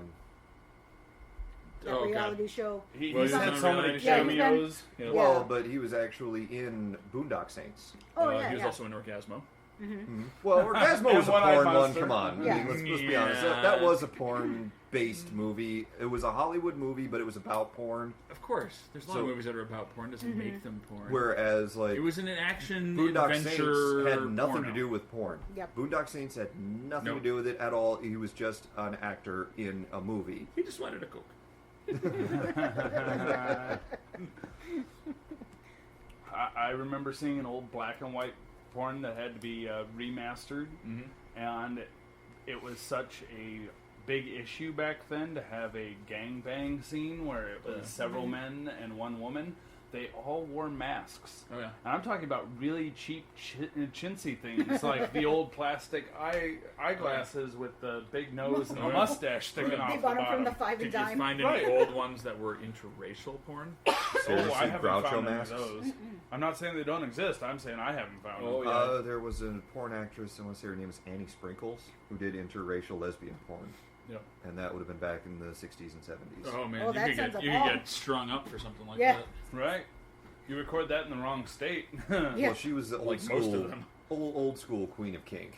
[SPEAKER 3] Oh, God.
[SPEAKER 6] reality show.
[SPEAKER 7] He,
[SPEAKER 3] Well,
[SPEAKER 7] he's
[SPEAKER 3] he's
[SPEAKER 7] had
[SPEAKER 3] on
[SPEAKER 7] so
[SPEAKER 3] a
[SPEAKER 7] many
[SPEAKER 3] reality
[SPEAKER 6] show.
[SPEAKER 7] cameos.
[SPEAKER 3] Yeah.
[SPEAKER 4] Well, but he was actually in Boondock Saints.
[SPEAKER 6] Oh, yeah,
[SPEAKER 3] He was
[SPEAKER 6] yeah.
[SPEAKER 3] also in Orgasmo.
[SPEAKER 4] Well, Orgasmo was a
[SPEAKER 7] One-Eyed
[SPEAKER 4] porn one.
[SPEAKER 7] Monster.
[SPEAKER 4] Come on,
[SPEAKER 6] Yeah.
[SPEAKER 4] I mean, let's be
[SPEAKER 3] Yeah.
[SPEAKER 4] honest. That was a porn-based movie. It was a Hollywood movie, but it was about porn.
[SPEAKER 3] Of course. There's a lot
[SPEAKER 4] So-
[SPEAKER 3] of movies that are about porn. Doesn't make them porn.
[SPEAKER 4] Whereas, like,
[SPEAKER 3] It was an action
[SPEAKER 4] Boondock
[SPEAKER 3] adventure
[SPEAKER 4] Saints had nothing
[SPEAKER 3] porno.
[SPEAKER 4] to do with porn.
[SPEAKER 6] Yep.
[SPEAKER 4] Boondock Saints had nothing
[SPEAKER 3] Nope.
[SPEAKER 4] to do with it at all. He was just an actor in a movie.
[SPEAKER 3] He just wanted a Coke.
[SPEAKER 7] I remember seeing an old black and white porn that had to be remastered, and it was such a big issue back then to have a gangbang scene where it was several men and one woman. They all wore masks.
[SPEAKER 3] Oh, yeah.
[SPEAKER 7] And I'm talking about really cheap, chintzy things like the old plastic eyeglasses with the big nose and the
[SPEAKER 3] Oh, yeah.
[SPEAKER 7] mustache sticking off
[SPEAKER 6] They
[SPEAKER 7] the
[SPEAKER 6] bought them from the
[SPEAKER 7] bottom.
[SPEAKER 6] 5
[SPEAKER 3] Did
[SPEAKER 6] and
[SPEAKER 3] you
[SPEAKER 6] dime.
[SPEAKER 3] find any
[SPEAKER 7] Right.
[SPEAKER 3] old ones that were interracial porn?
[SPEAKER 7] Oh,
[SPEAKER 4] Seriously,
[SPEAKER 7] I haven't
[SPEAKER 4] Groucho
[SPEAKER 7] found any of
[SPEAKER 4] masks?
[SPEAKER 7] those. I'm not saying they don't exist. I'm saying I haven't found
[SPEAKER 3] Oh,
[SPEAKER 7] them.
[SPEAKER 3] yeah.
[SPEAKER 4] There was a porn actress, I want to say her name is Annie Sprinkles, who did interracial lesbian porn.
[SPEAKER 3] Yep.
[SPEAKER 4] And that would have been back in the 60s and 70s.
[SPEAKER 3] Oh, man.
[SPEAKER 6] Oh, that
[SPEAKER 3] you
[SPEAKER 6] sounds
[SPEAKER 3] could
[SPEAKER 6] appalling.
[SPEAKER 3] get strung up for something like
[SPEAKER 6] Yeah.
[SPEAKER 3] that.
[SPEAKER 7] Right? You record that in the wrong state.
[SPEAKER 6] Yeah.
[SPEAKER 4] Well, she was the old
[SPEAKER 3] Like
[SPEAKER 4] school.
[SPEAKER 3] most of them.
[SPEAKER 4] old school queen of kink,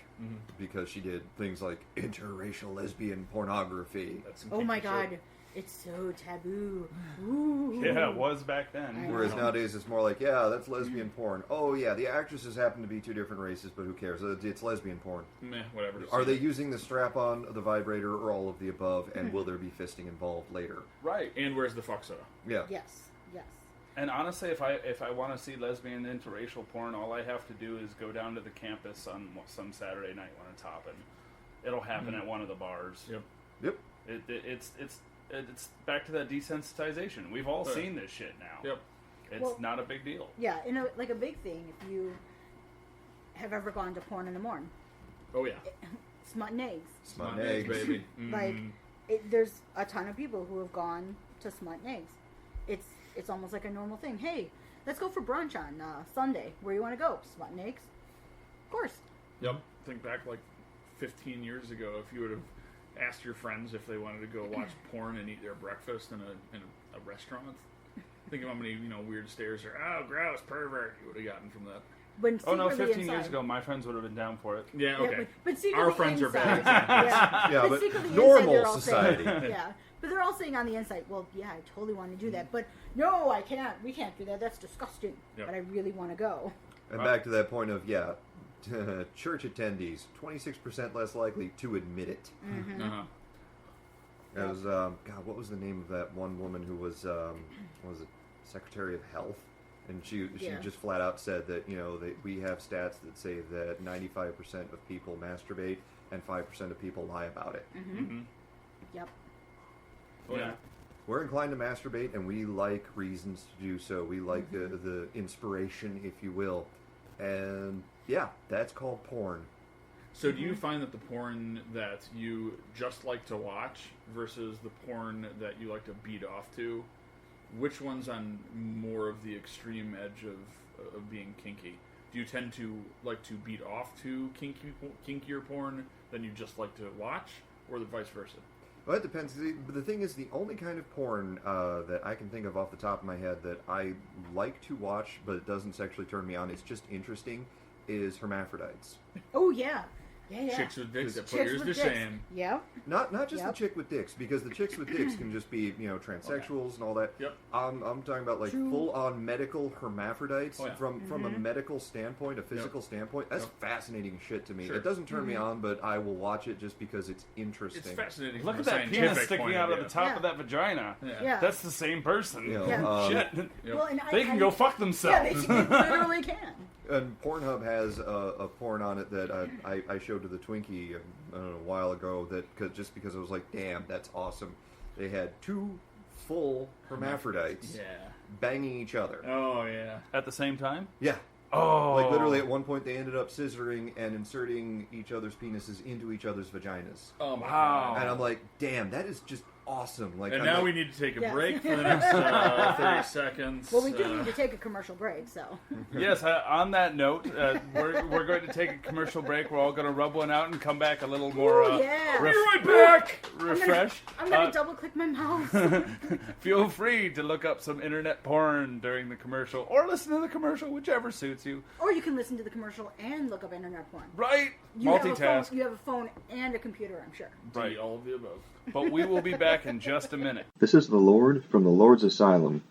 [SPEAKER 4] because she did things like interracial lesbian pornography.
[SPEAKER 3] That's some
[SPEAKER 6] Oh
[SPEAKER 3] kinky
[SPEAKER 6] my
[SPEAKER 3] shit.
[SPEAKER 6] God, it's so taboo. Ooh.
[SPEAKER 5] Yeah, it was back then.
[SPEAKER 6] I
[SPEAKER 4] Whereas
[SPEAKER 6] know.
[SPEAKER 4] nowadays it's more like, yeah, that's lesbian porn. Oh yeah, the actresses happen to be two different races, but who cares? It's lesbian porn.
[SPEAKER 3] Meh, whatever.
[SPEAKER 4] Are they using the strap-on, the vibrator, or all of the above? And will there be fisting involved later?
[SPEAKER 5] Right.
[SPEAKER 3] And where's the fuck soda?
[SPEAKER 4] Yeah.
[SPEAKER 6] Yes, yes.
[SPEAKER 5] And honestly, if I want to see lesbian interracial porn, all I have to do is go down to the campus on some Saturday night when it's hopping. It'll happen at one of the bars.
[SPEAKER 3] Yep.
[SPEAKER 4] Yep.
[SPEAKER 5] It's back to that desensitization. We've all
[SPEAKER 3] Yeah.
[SPEAKER 5] seen this shit now.
[SPEAKER 3] Yep.
[SPEAKER 5] It's
[SPEAKER 6] Well-
[SPEAKER 5] not a big deal.
[SPEAKER 6] Yeah, like a big thing, if you have ever gone to porn in the morning,
[SPEAKER 3] Oh yeah.
[SPEAKER 6] smut and eggs.
[SPEAKER 4] Smut
[SPEAKER 3] Smut
[SPEAKER 4] and eggs.
[SPEAKER 3] baby.
[SPEAKER 6] Like, there's a ton of people who have gone to smut and eggs. It's almost like a normal thing. Hey, let's go for brunch on Sunday. Where you want to go? Smut and eggs? Of course.
[SPEAKER 3] Yep. Think back like 15 years ago, if you would have asked your friends if they wanted to go watch porn and eat their breakfast in a restaurant, think of how many weird stares or gross pervert you would have gotten from that.
[SPEAKER 6] When
[SPEAKER 5] Oh no,
[SPEAKER 6] secretly
[SPEAKER 5] 15 years
[SPEAKER 6] inside-
[SPEAKER 5] ago, my friends would have been down for it.
[SPEAKER 3] Yeah.
[SPEAKER 6] Yeah,
[SPEAKER 3] Okay.
[SPEAKER 6] but secretly
[SPEAKER 3] Our friends are
[SPEAKER 6] inside,
[SPEAKER 3] bad.
[SPEAKER 6] Yeah,
[SPEAKER 4] Yeah, but
[SPEAKER 6] secretly
[SPEAKER 4] normal
[SPEAKER 6] inside, they're all
[SPEAKER 4] society.
[SPEAKER 6] Saying, yeah, but they're all saying on the inside, well, yeah, I totally want to do that, but no, I can't. We can't do that. That's disgusting.
[SPEAKER 3] Yep.
[SPEAKER 6] But I really want to go.
[SPEAKER 4] And back to that point of, church attendees, 26% less likely to admit it.
[SPEAKER 3] Uh-huh.
[SPEAKER 4] It was, God, what was the name of that one woman who was Secretary of Health? And she
[SPEAKER 6] Yeah.
[SPEAKER 4] just flat out said that, we have stats that say that 95% of people masturbate and 5% of people lie about it.
[SPEAKER 6] Yep.
[SPEAKER 3] Oh yeah.
[SPEAKER 4] We're inclined to masturbate, and we like reasons to do so. We like the inspiration, if you will. And, yeah, that's called porn.
[SPEAKER 3] So do you find that the porn that you just like to watch versus the porn that you like to beat off to, which one's on more of the extreme edge of being kinky? Do you tend to like to beat off to kinkier porn than you just like to watch, or the vice versa?
[SPEAKER 4] Well, it depends. But the thing is, the only kind of porn that I can think of off the top of my head that I like to watch, but it doesn't sexually turn me on, it's just interesting, is hermaphrodites.
[SPEAKER 6] Oh, yeah. Yeah.
[SPEAKER 3] Chicks with dicks that put
[SPEAKER 6] Chicks
[SPEAKER 3] yours
[SPEAKER 6] with
[SPEAKER 3] to
[SPEAKER 6] dicks.
[SPEAKER 3] shame.
[SPEAKER 6] Yep.
[SPEAKER 4] Not just the
[SPEAKER 6] Yep.
[SPEAKER 4] chick with dicks, because the chicks with dicks can just be, transsexuals and all that.
[SPEAKER 3] Yep.
[SPEAKER 4] I'm talking about like
[SPEAKER 6] True.
[SPEAKER 4] full-on medical hermaphrodites
[SPEAKER 3] Oh, yeah.
[SPEAKER 4] from a medical standpoint, a physical standpoint. That's
[SPEAKER 3] Yep.
[SPEAKER 4] fascinating shit to me.
[SPEAKER 3] Sure.
[SPEAKER 4] It doesn't turn me on, but I will watch it just because it's interesting.
[SPEAKER 3] It's fascinating.
[SPEAKER 5] Look
[SPEAKER 3] from
[SPEAKER 5] at
[SPEAKER 3] a
[SPEAKER 5] that
[SPEAKER 3] scientific
[SPEAKER 5] penis sticking
[SPEAKER 3] point
[SPEAKER 5] out of
[SPEAKER 3] view.
[SPEAKER 5] the top
[SPEAKER 6] Yeah.
[SPEAKER 5] of that vagina.
[SPEAKER 6] Yeah.
[SPEAKER 5] That's the same person.
[SPEAKER 4] You know,
[SPEAKER 6] Yeah.
[SPEAKER 5] Shit.
[SPEAKER 3] Yep.
[SPEAKER 6] Well, and
[SPEAKER 5] They can go fuck
[SPEAKER 6] Yeah,
[SPEAKER 5] themselves.
[SPEAKER 6] they literally can.
[SPEAKER 4] And Pornhub has a porn on it that I showed to the Twinkie I don't know, a while ago. Just because I was like, damn, that's awesome. They had two full hermaphrodites
[SPEAKER 3] Yeah.
[SPEAKER 4] banging each other.
[SPEAKER 3] Oh yeah.
[SPEAKER 5] At the same time?
[SPEAKER 4] Yeah.
[SPEAKER 5] Oh.
[SPEAKER 4] Like literally at one point they ended up scissoring and inserting each other's penises into each other's vaginas.
[SPEAKER 3] Oh my
[SPEAKER 5] Wow.
[SPEAKER 3] God.
[SPEAKER 4] And I'm like, damn, that is just awesome. Like,
[SPEAKER 3] And
[SPEAKER 4] I'm
[SPEAKER 3] now
[SPEAKER 4] like,
[SPEAKER 3] we need to take a
[SPEAKER 6] Yeah.
[SPEAKER 3] break for the next 30 seconds.
[SPEAKER 6] Well, we do need to take a commercial break, so.
[SPEAKER 5] Yes, on that note, we're going to take a commercial break. We're all going to rub one out and come back a little more
[SPEAKER 6] Ooh, yeah.
[SPEAKER 3] Be right back.
[SPEAKER 5] refreshed.
[SPEAKER 6] I'm gonna double click my mouse.
[SPEAKER 5] Feel free to look up some internet porn during the commercial or listen to the commercial, whichever suits you.
[SPEAKER 6] Or you can listen to the commercial and look up internet porn.
[SPEAKER 5] Right?
[SPEAKER 6] You have a
[SPEAKER 5] Multitask.
[SPEAKER 6] phone, you have a phone and a computer, I'm sure.
[SPEAKER 5] Right.
[SPEAKER 3] All of the above.
[SPEAKER 5] But we will be back in just a minute.
[SPEAKER 8] This is the Lord from the Lord's Asylum.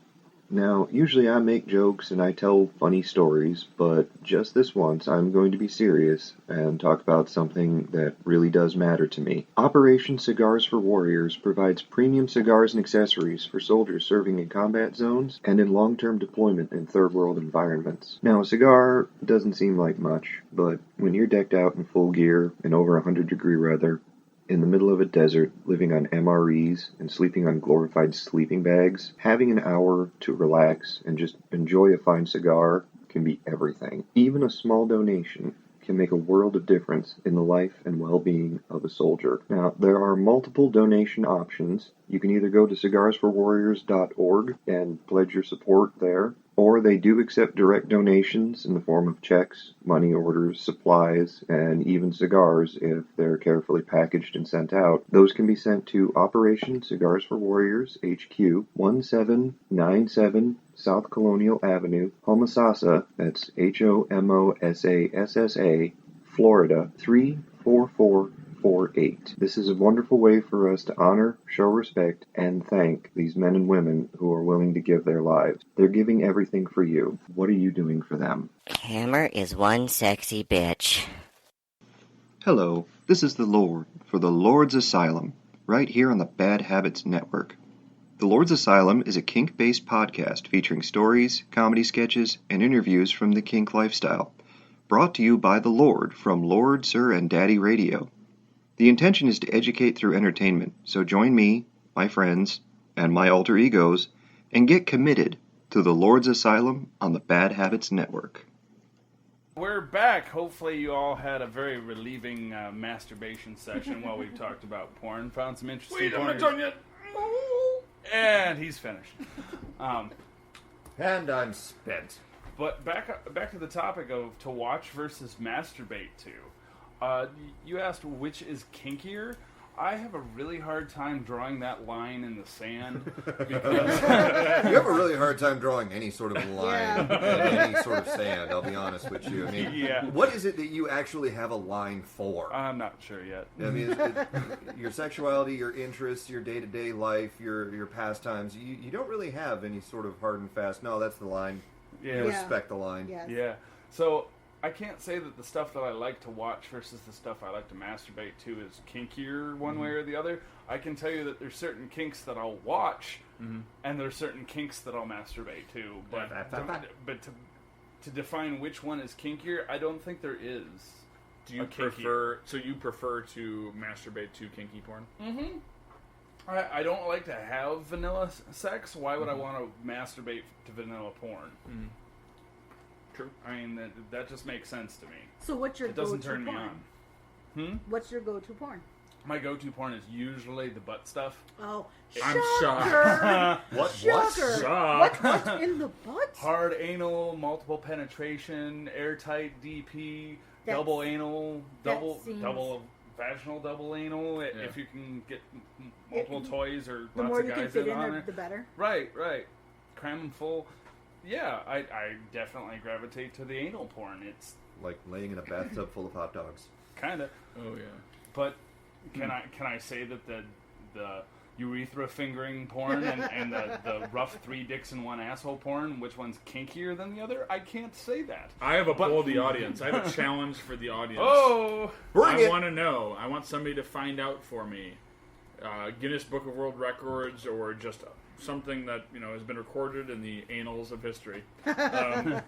[SPEAKER 8] Now, usually I make jokes and I tell funny stories, but just this once I'm going to be serious and talk about something that really does matter to me. Operation Cigars for Warriors provides premium cigars and accessories for soldiers serving in combat zones and in long-term deployment in third world environments. Now, a cigar doesn't seem like much, but when you're decked out in full gear in over 100-degree weather, in the middle of a desert, living on MREs and sleeping on glorified sleeping bags, having an hour to relax and just enjoy a fine cigar can be everything. Even a small donation can make a world of difference in the life and well-being of a soldier. Now, there are multiple donation options. You can either go to cigarsforwarriors.org and pledge your support there, or they do accept direct donations in the form of checks, money orders, supplies, and even cigars if they're carefully packaged and sent out. Those can be sent to Operation Cigars for Warriors, HQ, 1797 South Colonial Avenue, Homosassa, that's Homossassa, Florida, 34448. This is a wonderful way for us to honor, show respect, and thank these men and women who are willing to give their lives. They're giving everything for you. What are you doing for them?
[SPEAKER 9] Hammer is one sexy bitch.
[SPEAKER 8] Hello, this is the Lord for the Lord's Asylum, right here on the Bad Habits Network. The Lord's Asylum is a kink-based podcast featuring stories, comedy sketches, and interviews from the kink lifestyle, brought to you by the Lord from Lord, Sir, and Daddy Radio. The intention is to educate through entertainment, so join me, my friends, and my alter egos, and get committed to the Lord's Asylum on the Bad Habits Network.
[SPEAKER 5] We're back. Hopefully you all had a very relieving masturbation session while we talked about porn. Found some interesting porn.
[SPEAKER 3] I'm not done yet.
[SPEAKER 5] And he's finished.
[SPEAKER 4] And I'm spent.
[SPEAKER 5] But back to the topic of to watch versus masturbate to. You asked which is kinkier. I have a really hard time drawing that line in the sand. Because
[SPEAKER 4] You have a really hard time drawing any sort of line in any sort of sand, I'll be honest with you. I mean,
[SPEAKER 5] Yeah.
[SPEAKER 4] what is it that you actually have a line for?
[SPEAKER 5] I'm not sure yet.
[SPEAKER 4] I mean, your sexuality, your interests, your day-to-day life, your pastimes, you don't really have any sort of hard and fast, no, that's the line.
[SPEAKER 5] Yeah.
[SPEAKER 4] You respect the line.
[SPEAKER 6] Yes.
[SPEAKER 5] Yeah. So I can't say that the stuff that I like to watch versus the stuff I like to masturbate to is kinkier one way or the other. I can tell you that there's certain kinks that I'll watch, and there's certain kinks that I'll masturbate to. But to define which one is kinkier, I don't think there is.
[SPEAKER 3] Do you prefer? So you prefer to masturbate to kinky porn?
[SPEAKER 5] Mm-hmm. I don't like to have vanilla sex. Why would I want to masturbate to vanilla porn?
[SPEAKER 3] Mm-hmm. True.
[SPEAKER 5] I mean, that just makes sense to me.
[SPEAKER 6] So what's your
[SPEAKER 5] It
[SPEAKER 6] go-to
[SPEAKER 5] doesn't turn me
[SPEAKER 6] porn?
[SPEAKER 5] on.
[SPEAKER 6] What's your go-to porn?
[SPEAKER 5] My go-to porn is usually the butt stuff.
[SPEAKER 6] Oh,
[SPEAKER 3] I'm
[SPEAKER 6] shocker!
[SPEAKER 4] What?
[SPEAKER 6] Shocker!
[SPEAKER 3] Shock.
[SPEAKER 6] What's in the butt?
[SPEAKER 5] Hard anal, multiple penetration, airtight DP,
[SPEAKER 6] That's-
[SPEAKER 5] double anal,
[SPEAKER 6] that
[SPEAKER 5] double
[SPEAKER 6] seems-
[SPEAKER 5] vaginal, double anal.
[SPEAKER 3] Yeah.
[SPEAKER 5] If you can get multiple toys or
[SPEAKER 6] The
[SPEAKER 5] lots
[SPEAKER 6] more
[SPEAKER 5] of
[SPEAKER 6] you can
[SPEAKER 5] guys
[SPEAKER 6] fit in,
[SPEAKER 5] on there.
[SPEAKER 6] the better.
[SPEAKER 5] Right. Cram them full. Yeah, I definitely gravitate to the anal porn. It's
[SPEAKER 4] Like laying in a bathtub full of hot dogs.
[SPEAKER 5] kind of.
[SPEAKER 3] Oh yeah.
[SPEAKER 5] But can I say that the urethra fingering porn and the rough 3 dicks in 1 asshole porn, which one's kinkier than the other? I can't say that.
[SPEAKER 3] I have a poll the audience. I have a challenge for the audience.
[SPEAKER 5] Oh,
[SPEAKER 3] I want to know. I want somebody to find out for me. Guinness Book of World Records or just something that has been recorded in the annals of history. I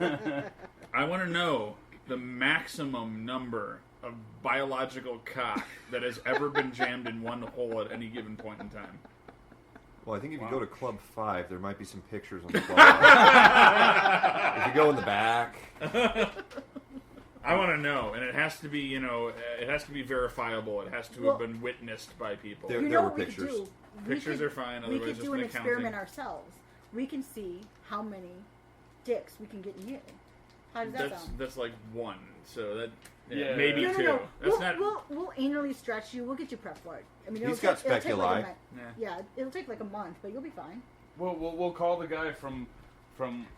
[SPEAKER 3] want to know the maximum number of biological cock that has ever been jammed in one hole at any given point in time.
[SPEAKER 4] Well, I think if you go to Club 5, there might be some pictures on the wall. If you go in the back.
[SPEAKER 3] I want to know, and it has to be, it has to be verifiable. It has to have been witnessed by people.
[SPEAKER 4] There-
[SPEAKER 6] You
[SPEAKER 4] there
[SPEAKER 6] know
[SPEAKER 4] were
[SPEAKER 6] what we
[SPEAKER 4] pictures.
[SPEAKER 6] could do?
[SPEAKER 3] Pictures are fine,
[SPEAKER 6] We
[SPEAKER 3] otherwise
[SPEAKER 6] could
[SPEAKER 3] just
[SPEAKER 6] do an
[SPEAKER 3] an accounting.
[SPEAKER 6] experiment ourselves. We can see how many dicks we can get in you. How does that sound?
[SPEAKER 3] That's like one, so that
[SPEAKER 5] Yeah.
[SPEAKER 3] maybe
[SPEAKER 6] No,
[SPEAKER 3] two.
[SPEAKER 6] no.
[SPEAKER 3] That's
[SPEAKER 6] We'll,
[SPEAKER 3] not.
[SPEAKER 6] we'll anally stretch you. We'll get you prepped for it. I mean,
[SPEAKER 4] He's
[SPEAKER 6] it'll
[SPEAKER 4] got
[SPEAKER 6] take like a
[SPEAKER 4] speculi.
[SPEAKER 6] month. Yeah, it'll take like a month, but you'll be fine.
[SPEAKER 5] we'll call the guy from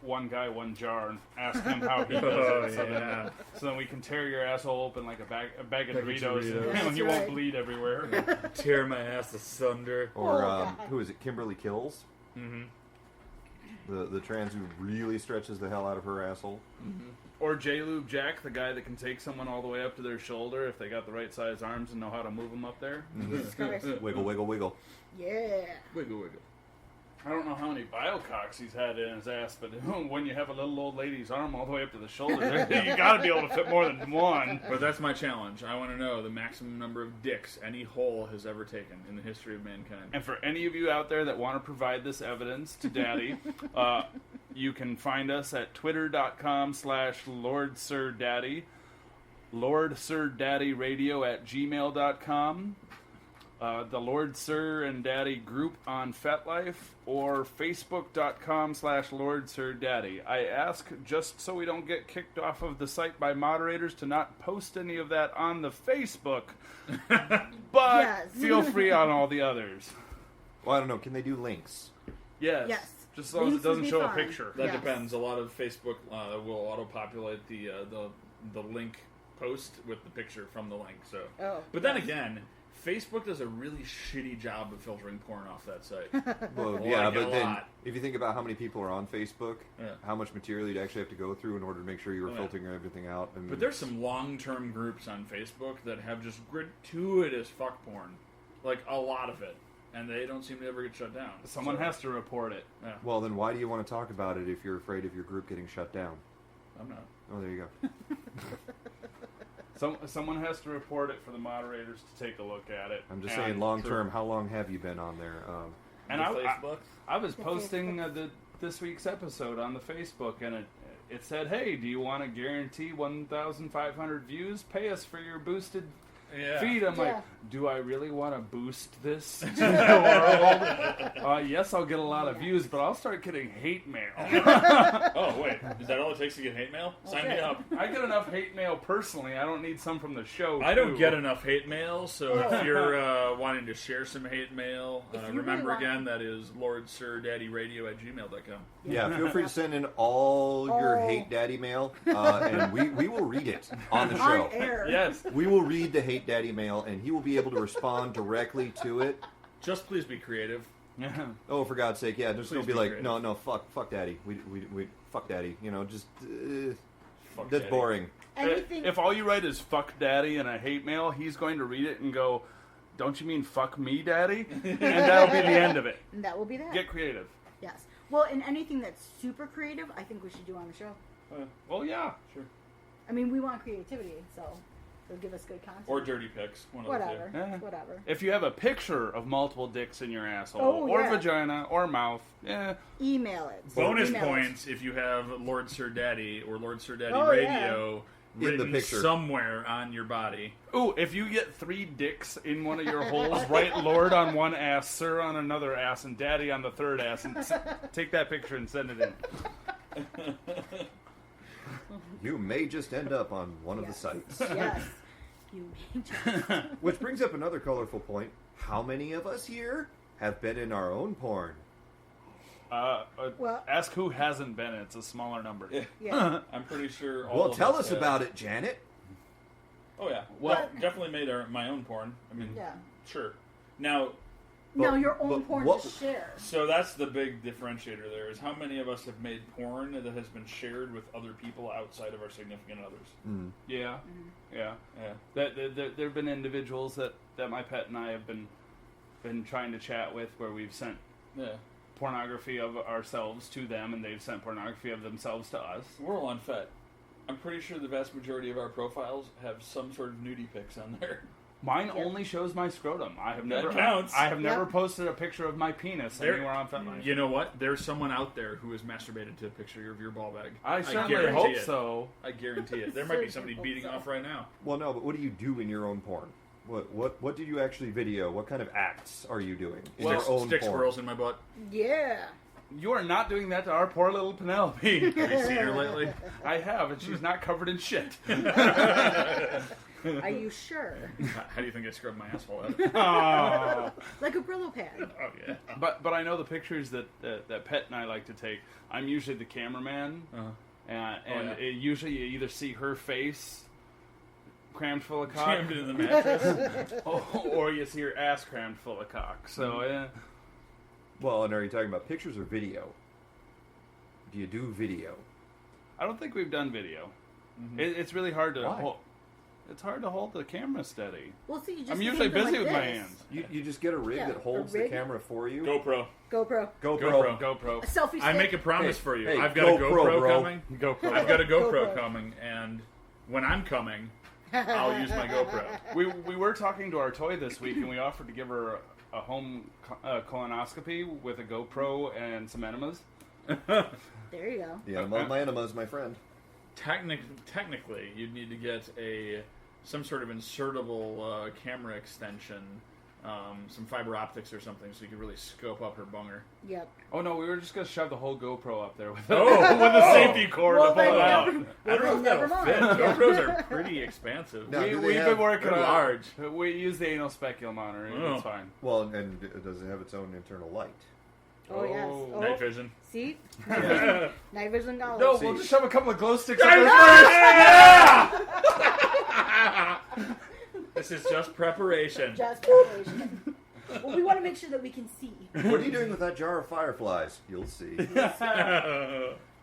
[SPEAKER 5] One Guy One Jar and ask him how he does
[SPEAKER 3] Oh,
[SPEAKER 5] it, so,
[SPEAKER 3] yeah.
[SPEAKER 5] so then we can tear your asshole open like a bag of Doritos,
[SPEAKER 3] Doritos.
[SPEAKER 5] and
[SPEAKER 6] That's
[SPEAKER 5] you
[SPEAKER 6] right.
[SPEAKER 5] won't bleed everywhere.
[SPEAKER 3] Tear my ass asunder.
[SPEAKER 4] Or,
[SPEAKER 6] Oh, God.
[SPEAKER 4] who is it, Kimberly Kills?
[SPEAKER 3] Mm-hmm.
[SPEAKER 4] The trans who really stretches the hell out of her asshole.
[SPEAKER 5] Or J-Lube Jack, the guy that can take someone all the way up to their shoulder if they got the right size arms and know how to move them up there.
[SPEAKER 6] Jesus Christ.
[SPEAKER 4] Wiggle, wiggle, wiggle.
[SPEAKER 6] Yeah.
[SPEAKER 3] Wiggle, wiggle.
[SPEAKER 5] I don't know how many biococks he's had in his ass, but when you have a little old lady's arm all the way up to the shoulder, you got to be able to fit more than one.
[SPEAKER 3] But that's my challenge. I want to know the maximum number of dicks any hole has ever taken in the history of mankind.
[SPEAKER 5] And for any of you out there that want to provide this evidence to Daddy, you can find us at twitter.com/LordSirDaddy, LordSirDaddyRadio@gmail.com.
[SPEAKER 7] the Lord, Sir, and Daddy group on FetLife, or Facebook.com/Lord, Sir, Daddy. I ask, just so we don't get kicked off of the site by moderators, to not post any of that on the Facebook, but
[SPEAKER 6] Yes.
[SPEAKER 7] feel free on all the others.
[SPEAKER 4] Well, I don't know. Can they do links?
[SPEAKER 7] Yes.
[SPEAKER 6] Yes.
[SPEAKER 7] Just as long as it
[SPEAKER 6] Links would
[SPEAKER 7] doesn't
[SPEAKER 6] be
[SPEAKER 7] show a
[SPEAKER 6] fine.
[SPEAKER 7] picture.
[SPEAKER 3] That
[SPEAKER 6] Yes.
[SPEAKER 3] depends. A lot of Facebook will auto-populate the link post with the picture from the link. So, but then again, Facebook does a really shitty job of filtering porn off that site.
[SPEAKER 4] Well,
[SPEAKER 3] Like
[SPEAKER 4] yeah,
[SPEAKER 3] a
[SPEAKER 4] but then
[SPEAKER 3] lot.
[SPEAKER 4] if you think about how many people are on Facebook,
[SPEAKER 3] Yeah.
[SPEAKER 4] how much material you'd actually have to go through in order to make sure you were
[SPEAKER 3] Oh, yeah.
[SPEAKER 4] filtering everything out. I mean,
[SPEAKER 3] But there's some long-term groups on Facebook that have just gratuitous fuck porn, like a lot of it, and they don't seem to ever get shut down.
[SPEAKER 7] Someone has to report it.
[SPEAKER 3] Yeah,
[SPEAKER 4] Well, then why do you want to talk about it if you're afraid of your group getting shut down?
[SPEAKER 3] I'm not.
[SPEAKER 4] Oh, there you go.
[SPEAKER 7] Someone has to report it for the moderators to take a look at it.
[SPEAKER 4] I'm just
[SPEAKER 7] And-
[SPEAKER 4] saying, long term, how long have you been on there?
[SPEAKER 7] And
[SPEAKER 3] The
[SPEAKER 7] I
[SPEAKER 3] Facebook?
[SPEAKER 7] was posting this week's episode on the Facebook, and it said, "Hey, do you want to guarantee 1,500 views? Pay us for your boosted feed." I'm like, do I really want to boost this to the world? Yes, I'll get a lot of views, but I'll start getting hate mail.
[SPEAKER 3] Oh wait, is that all it takes to get hate mail? Sign me up.
[SPEAKER 7] I get enough hate mail personally. I don't need some from the show.
[SPEAKER 3] I don't
[SPEAKER 7] too.
[SPEAKER 3] get enough hate mail, so if you're wanting to share some hate mail,
[SPEAKER 6] If you
[SPEAKER 3] remember
[SPEAKER 6] really
[SPEAKER 3] again, that is lordsirdaddyradio@gmail.com.
[SPEAKER 4] Yeah, feel free to send in all your
[SPEAKER 6] Oh.
[SPEAKER 4] hate daddy mail, and we will read it on the show.
[SPEAKER 6] On air.
[SPEAKER 7] Yes.
[SPEAKER 4] We will read the hate daddy mail, and he will be able to respond directly to it.
[SPEAKER 3] Just please be creative.
[SPEAKER 4] Oh, for God's sake, yeah, just
[SPEAKER 3] Please
[SPEAKER 4] don't be
[SPEAKER 3] be
[SPEAKER 4] like,
[SPEAKER 3] creative.
[SPEAKER 4] no, fuck daddy. We fuck daddy. You know, just
[SPEAKER 3] Fuck
[SPEAKER 4] that's
[SPEAKER 3] daddy.
[SPEAKER 4] boring.
[SPEAKER 6] Anything.
[SPEAKER 7] If all you write is "fuck daddy" in a hate mail, he's going to read it and go, "Don't you mean fuck me, daddy?" And that'll be the end of it.
[SPEAKER 6] And that will be that.
[SPEAKER 7] Get creative.
[SPEAKER 6] Yes. Well, and anything that's super creative, I think we should do on the show.
[SPEAKER 7] Well, yeah.
[SPEAKER 3] Sure.
[SPEAKER 6] I mean, we want creativity, so it'll give us good content.
[SPEAKER 3] Or dirty pics. One of
[SPEAKER 6] whatever.
[SPEAKER 3] the
[SPEAKER 7] Yeah.
[SPEAKER 6] Whatever.
[SPEAKER 7] If you have a picture of multiple dicks in your asshole,
[SPEAKER 6] Oh,
[SPEAKER 7] or
[SPEAKER 6] yeah.
[SPEAKER 7] vagina, or mouth,
[SPEAKER 6] Email it.
[SPEAKER 3] two. Bonus
[SPEAKER 6] Email
[SPEAKER 3] points if you have Lord Sir Daddy or Lord Sir Daddy
[SPEAKER 6] Oh,
[SPEAKER 3] Radio
[SPEAKER 4] In the
[SPEAKER 3] written
[SPEAKER 4] picture.
[SPEAKER 3] somewhere on your body.
[SPEAKER 7] Ooh, if you get 3 dicks in one of your holes, write Lord on one ass, Sir on another ass, and Daddy on the third ass, and take that picture and send it in.
[SPEAKER 4] You may just end up on one of the
[SPEAKER 6] Yes.
[SPEAKER 4] sites.
[SPEAKER 6] Yes. You may just.
[SPEAKER 4] Which brings up another colorful point. How many of us here have been in our own porn?
[SPEAKER 6] Well-
[SPEAKER 7] Ask who hasn't been. It's a smaller number.
[SPEAKER 6] Yeah.
[SPEAKER 3] I'm pretty sure all
[SPEAKER 4] Well,
[SPEAKER 3] of
[SPEAKER 4] tell us
[SPEAKER 3] have.
[SPEAKER 4] about it, Janet.
[SPEAKER 3] Oh, yeah.
[SPEAKER 7] Well-
[SPEAKER 3] Well, definitely made my own porn. I mean,
[SPEAKER 6] Yeah.
[SPEAKER 3] sure. Now,
[SPEAKER 6] No, your own
[SPEAKER 4] but
[SPEAKER 6] porn
[SPEAKER 4] what-
[SPEAKER 6] to share.
[SPEAKER 3] so that's the big differentiator there, is how many of us have made porn that has been shared with other people outside of our significant others.
[SPEAKER 7] Yeah. Yeah.
[SPEAKER 3] Yeah.
[SPEAKER 7] There have been individuals that my pet and I have been trying to chat with, where we've sent
[SPEAKER 3] Yeah.
[SPEAKER 7] pornography of ourselves to them, and they've sent pornography of themselves to us.
[SPEAKER 3] We're all on FET. I'm pretty sure the vast majority of our profiles have some sort of nudie pics on there.
[SPEAKER 7] Mine only shows my scrotum. I have
[SPEAKER 3] That
[SPEAKER 7] never
[SPEAKER 3] counts.
[SPEAKER 7] I have never
[SPEAKER 6] Yep.
[SPEAKER 7] posted a picture of my penis
[SPEAKER 3] There-
[SPEAKER 7] anywhere on FetLife.
[SPEAKER 3] You know what? There's someone out there who has masturbated to a picture of your ball bag.
[SPEAKER 7] I certainly
[SPEAKER 3] guarantee
[SPEAKER 7] hope
[SPEAKER 3] it.
[SPEAKER 7] so.
[SPEAKER 3] I guarantee it. There might be
[SPEAKER 6] Certainly
[SPEAKER 3] somebody
[SPEAKER 6] hope
[SPEAKER 3] beating
[SPEAKER 6] so.
[SPEAKER 3] off right now.
[SPEAKER 4] Well, no, but what do you do in your own porn? What do you actually video? What kind of acts are you doing in your own
[SPEAKER 3] Stick
[SPEAKER 4] porn?
[SPEAKER 3] squirrels in my butt.
[SPEAKER 6] Yeah.
[SPEAKER 7] You are not doing that to our poor little Penelope.
[SPEAKER 3] Have you seen her lately?
[SPEAKER 7] I have, and she's not covered in shit.
[SPEAKER 6] Are you sure?
[SPEAKER 3] How do you think I scrubbed my asshole out?
[SPEAKER 7] Aw.
[SPEAKER 6] Like a Brillo pad.
[SPEAKER 3] Oh, yeah.
[SPEAKER 7] But I know the pictures that Pet and I like to take. I'm usually the cameraman, and
[SPEAKER 3] yeah.
[SPEAKER 7] usually you either see her face crammed full of cock,
[SPEAKER 3] Jammed it in the mattress.
[SPEAKER 7] or you see her ass crammed full of cock. So
[SPEAKER 4] Well, and are you talking about pictures or video? Do you do video?
[SPEAKER 7] I don't think we've done video. It's really hard to
[SPEAKER 4] Why?
[SPEAKER 7] hold. It's hard to hold the camera steady.
[SPEAKER 6] Well, see, you just
[SPEAKER 7] I'm
[SPEAKER 6] do
[SPEAKER 7] usually
[SPEAKER 6] something
[SPEAKER 7] busy
[SPEAKER 6] like
[SPEAKER 7] with my
[SPEAKER 6] this.
[SPEAKER 7] hands.
[SPEAKER 4] You just get a rig
[SPEAKER 6] Yeah,
[SPEAKER 4] that holds
[SPEAKER 6] a
[SPEAKER 4] the
[SPEAKER 6] rig.
[SPEAKER 4] camera for you.
[SPEAKER 3] GoPro.
[SPEAKER 6] GoPro.
[SPEAKER 4] GoPro.
[SPEAKER 7] GoPro.
[SPEAKER 6] A selfie stick.
[SPEAKER 3] I make a promise
[SPEAKER 4] Hey,
[SPEAKER 3] for you.
[SPEAKER 4] hey,
[SPEAKER 3] I've got a
[SPEAKER 4] GoPro,
[SPEAKER 3] GoPro
[SPEAKER 4] bro.
[SPEAKER 3] coming.
[SPEAKER 7] GoPro.
[SPEAKER 3] I've got a GoPro
[SPEAKER 6] GoPro.
[SPEAKER 3] coming, and when I'm coming, I'll use my GoPro.
[SPEAKER 7] We were talking to our toy this week, and we offered to give her a home colonoscopy with a GoPro and some enemas.
[SPEAKER 6] There you go.
[SPEAKER 4] Yeah, my enemas, my friend.
[SPEAKER 3] Technically, you'd need to get some sort of insertable camera extension some fiber optics or something, so you could really scope up her bunger.
[SPEAKER 6] Yep.
[SPEAKER 5] Oh no, we were just gonna shove the whole GoPro up there with,
[SPEAKER 3] Oh!
[SPEAKER 5] with the safety cord
[SPEAKER 6] Well,
[SPEAKER 5] to pull it out.
[SPEAKER 3] I don't know if
[SPEAKER 6] never
[SPEAKER 3] that'll
[SPEAKER 6] mind.
[SPEAKER 3] fit. GoPros are pretty expansive.
[SPEAKER 4] Now, do they
[SPEAKER 5] We've
[SPEAKER 4] have-
[SPEAKER 5] been working
[SPEAKER 3] they're
[SPEAKER 5] on
[SPEAKER 3] large.
[SPEAKER 5] We use the anal speculometer.
[SPEAKER 3] Oh.
[SPEAKER 5] It's fine.
[SPEAKER 4] Well, and does it have its own internal light?
[SPEAKER 6] Oh, yes. Oh,
[SPEAKER 3] Night vision.
[SPEAKER 6] See? Night vision. Night vision knowledge.
[SPEAKER 5] No,
[SPEAKER 4] See.
[SPEAKER 5] we'll just shove a couple of glow sticks up there first.
[SPEAKER 3] This is just preparation.
[SPEAKER 6] Just preparation. Well, we want to make sure that we can see.
[SPEAKER 4] What are you doing with that jar of fireflies? You'll see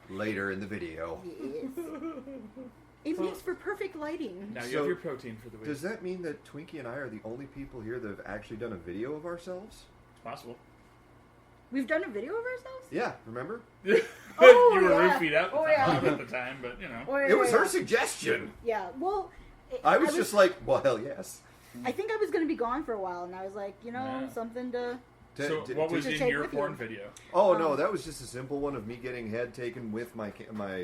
[SPEAKER 4] later in the video.
[SPEAKER 6] Yes. It makes for perfect lighting.
[SPEAKER 3] Now you
[SPEAKER 4] So,
[SPEAKER 3] have your protein for the week.
[SPEAKER 4] Does that mean that Twinkie and I are the only people here that have actually done a video of ourselves?
[SPEAKER 3] It's possible.
[SPEAKER 6] We've done a video of ourselves?
[SPEAKER 4] Yeah, remember?
[SPEAKER 6] Oh,
[SPEAKER 3] you were
[SPEAKER 6] yeah.
[SPEAKER 3] roofied out
[SPEAKER 6] Oh, yeah.
[SPEAKER 3] at the time, but you know.
[SPEAKER 6] Oh, yeah,
[SPEAKER 4] It was
[SPEAKER 6] yeah,
[SPEAKER 4] her
[SPEAKER 6] yeah.
[SPEAKER 4] suggestion.
[SPEAKER 6] Yeah, well...
[SPEAKER 4] I was just like, well, hell yes.
[SPEAKER 6] I think I was going to be gone for a while, and I was like,
[SPEAKER 3] Yeah.
[SPEAKER 6] something to...
[SPEAKER 3] So what was
[SPEAKER 6] to
[SPEAKER 3] in
[SPEAKER 6] take
[SPEAKER 3] your
[SPEAKER 6] with
[SPEAKER 3] porn
[SPEAKER 6] you.
[SPEAKER 3] video?
[SPEAKER 4] Oh no, that was just a simple one of me getting head taken with my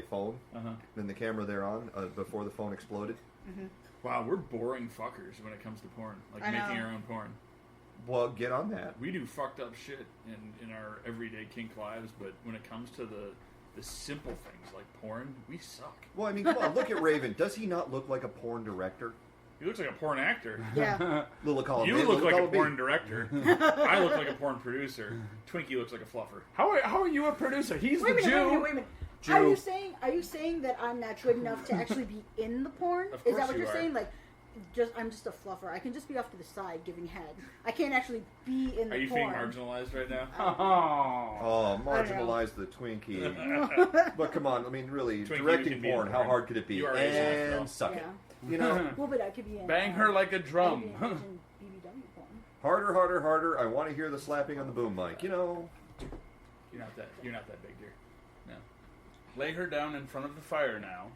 [SPEAKER 4] phone
[SPEAKER 3] Uh-huh.
[SPEAKER 4] and the camera thereon before the phone exploded.
[SPEAKER 3] Wow, we're boring fuckers when it comes to porn. Like
[SPEAKER 6] I know.
[SPEAKER 3] making our own porn.
[SPEAKER 4] Well, get on that.
[SPEAKER 3] We do fucked up shit in our everyday kink lives, but when it comes to the simple things like porn, we suck.
[SPEAKER 4] Well, I mean, come on, look at Raven. Does he not look like a porn director?
[SPEAKER 3] He looks like a porn actor.
[SPEAKER 6] Yeah.
[SPEAKER 4] Little column
[SPEAKER 3] You
[SPEAKER 4] A,
[SPEAKER 3] look
[SPEAKER 4] little
[SPEAKER 3] like a
[SPEAKER 4] column B.
[SPEAKER 3] porn director. I look like a porn producer. Twinkie looks like a fluffer.
[SPEAKER 5] How are you a producer? He's
[SPEAKER 6] Wait a
[SPEAKER 5] the
[SPEAKER 6] minute,
[SPEAKER 5] Jew.
[SPEAKER 6] wait a minute.
[SPEAKER 4] Jew.
[SPEAKER 6] Are you saying that I'm not good enough to actually be in the porn?
[SPEAKER 3] Of
[SPEAKER 6] Is
[SPEAKER 3] course
[SPEAKER 6] that what
[SPEAKER 3] you
[SPEAKER 6] you're
[SPEAKER 3] are.
[SPEAKER 6] saying? Like, I'm just a fluffer. I can just be off to the side giving head. I can't actually be in the
[SPEAKER 3] Are you
[SPEAKER 6] porn.
[SPEAKER 3] being marginalized right now?
[SPEAKER 5] Oh.
[SPEAKER 4] Oh,
[SPEAKER 6] I don't know.
[SPEAKER 4] marginalize the Twinkie. But come on, I mean, really,
[SPEAKER 3] Twinkie, you
[SPEAKER 4] directing
[SPEAKER 3] can be in
[SPEAKER 4] porn, how
[SPEAKER 3] porn.
[SPEAKER 4] hard could it be?
[SPEAKER 3] You are Asian,
[SPEAKER 4] And
[SPEAKER 3] though.
[SPEAKER 4] suck
[SPEAKER 6] Yeah.
[SPEAKER 4] it. You know,
[SPEAKER 6] Well, but I could be in...
[SPEAKER 5] Bang her like a
[SPEAKER 6] I could
[SPEAKER 5] drum.
[SPEAKER 6] be in Asian BBW porn.
[SPEAKER 4] harder, harder, harder. I want to hear the slapping on the boom mic. You know,
[SPEAKER 3] You're not that big, dear. No.
[SPEAKER 5] Lay her down in front of the fire now.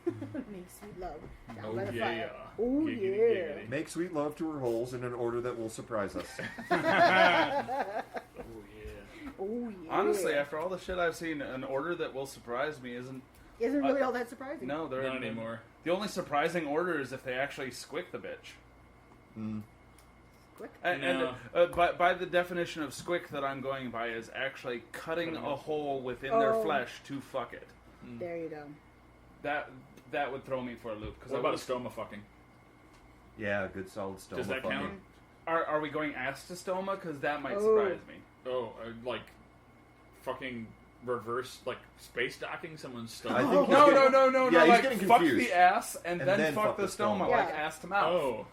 [SPEAKER 6] Make sweet love. Down
[SPEAKER 3] Oh
[SPEAKER 6] by the
[SPEAKER 3] yeah.
[SPEAKER 6] fire. Oh,
[SPEAKER 3] Giggity,
[SPEAKER 6] yeah.
[SPEAKER 3] giggity.
[SPEAKER 4] make sweet love to her holes in an order that will surprise us.
[SPEAKER 3] Oh yeah.
[SPEAKER 6] Oh, yeah.
[SPEAKER 5] Honestly, after all the shit I've seen, an order that will surprise me isn't
[SPEAKER 6] really all that surprising.
[SPEAKER 5] No, they're
[SPEAKER 3] Not anymore.
[SPEAKER 5] The only surprising order is if they actually squick the bitch.
[SPEAKER 6] Quick.
[SPEAKER 5] And by the definition of squick that I'm going by is actually cutting a hole within their
[SPEAKER 6] Oh.
[SPEAKER 5] flesh to fuck it.
[SPEAKER 6] There you go.
[SPEAKER 5] That would throw me for a loop. Because
[SPEAKER 3] What about a stoma fucking?
[SPEAKER 4] Yeah, good solid stoma.
[SPEAKER 3] Does that
[SPEAKER 4] fucking.
[SPEAKER 3] count?
[SPEAKER 5] Are we going ass to stoma? Because that might
[SPEAKER 6] Oh.
[SPEAKER 5] surprise me.
[SPEAKER 3] Oh, like fucking reverse, like space docking someone's
[SPEAKER 4] I
[SPEAKER 3] stoma.
[SPEAKER 4] think he's
[SPEAKER 5] No,
[SPEAKER 4] getting-
[SPEAKER 5] no.
[SPEAKER 4] Yeah, he's
[SPEAKER 5] like
[SPEAKER 4] getting
[SPEAKER 5] fuck
[SPEAKER 4] confused.
[SPEAKER 5] the ass and
[SPEAKER 4] And
[SPEAKER 5] then
[SPEAKER 4] then
[SPEAKER 5] fuck the stoma,
[SPEAKER 6] Yeah.
[SPEAKER 5] like ass to mouth.
[SPEAKER 3] Oh,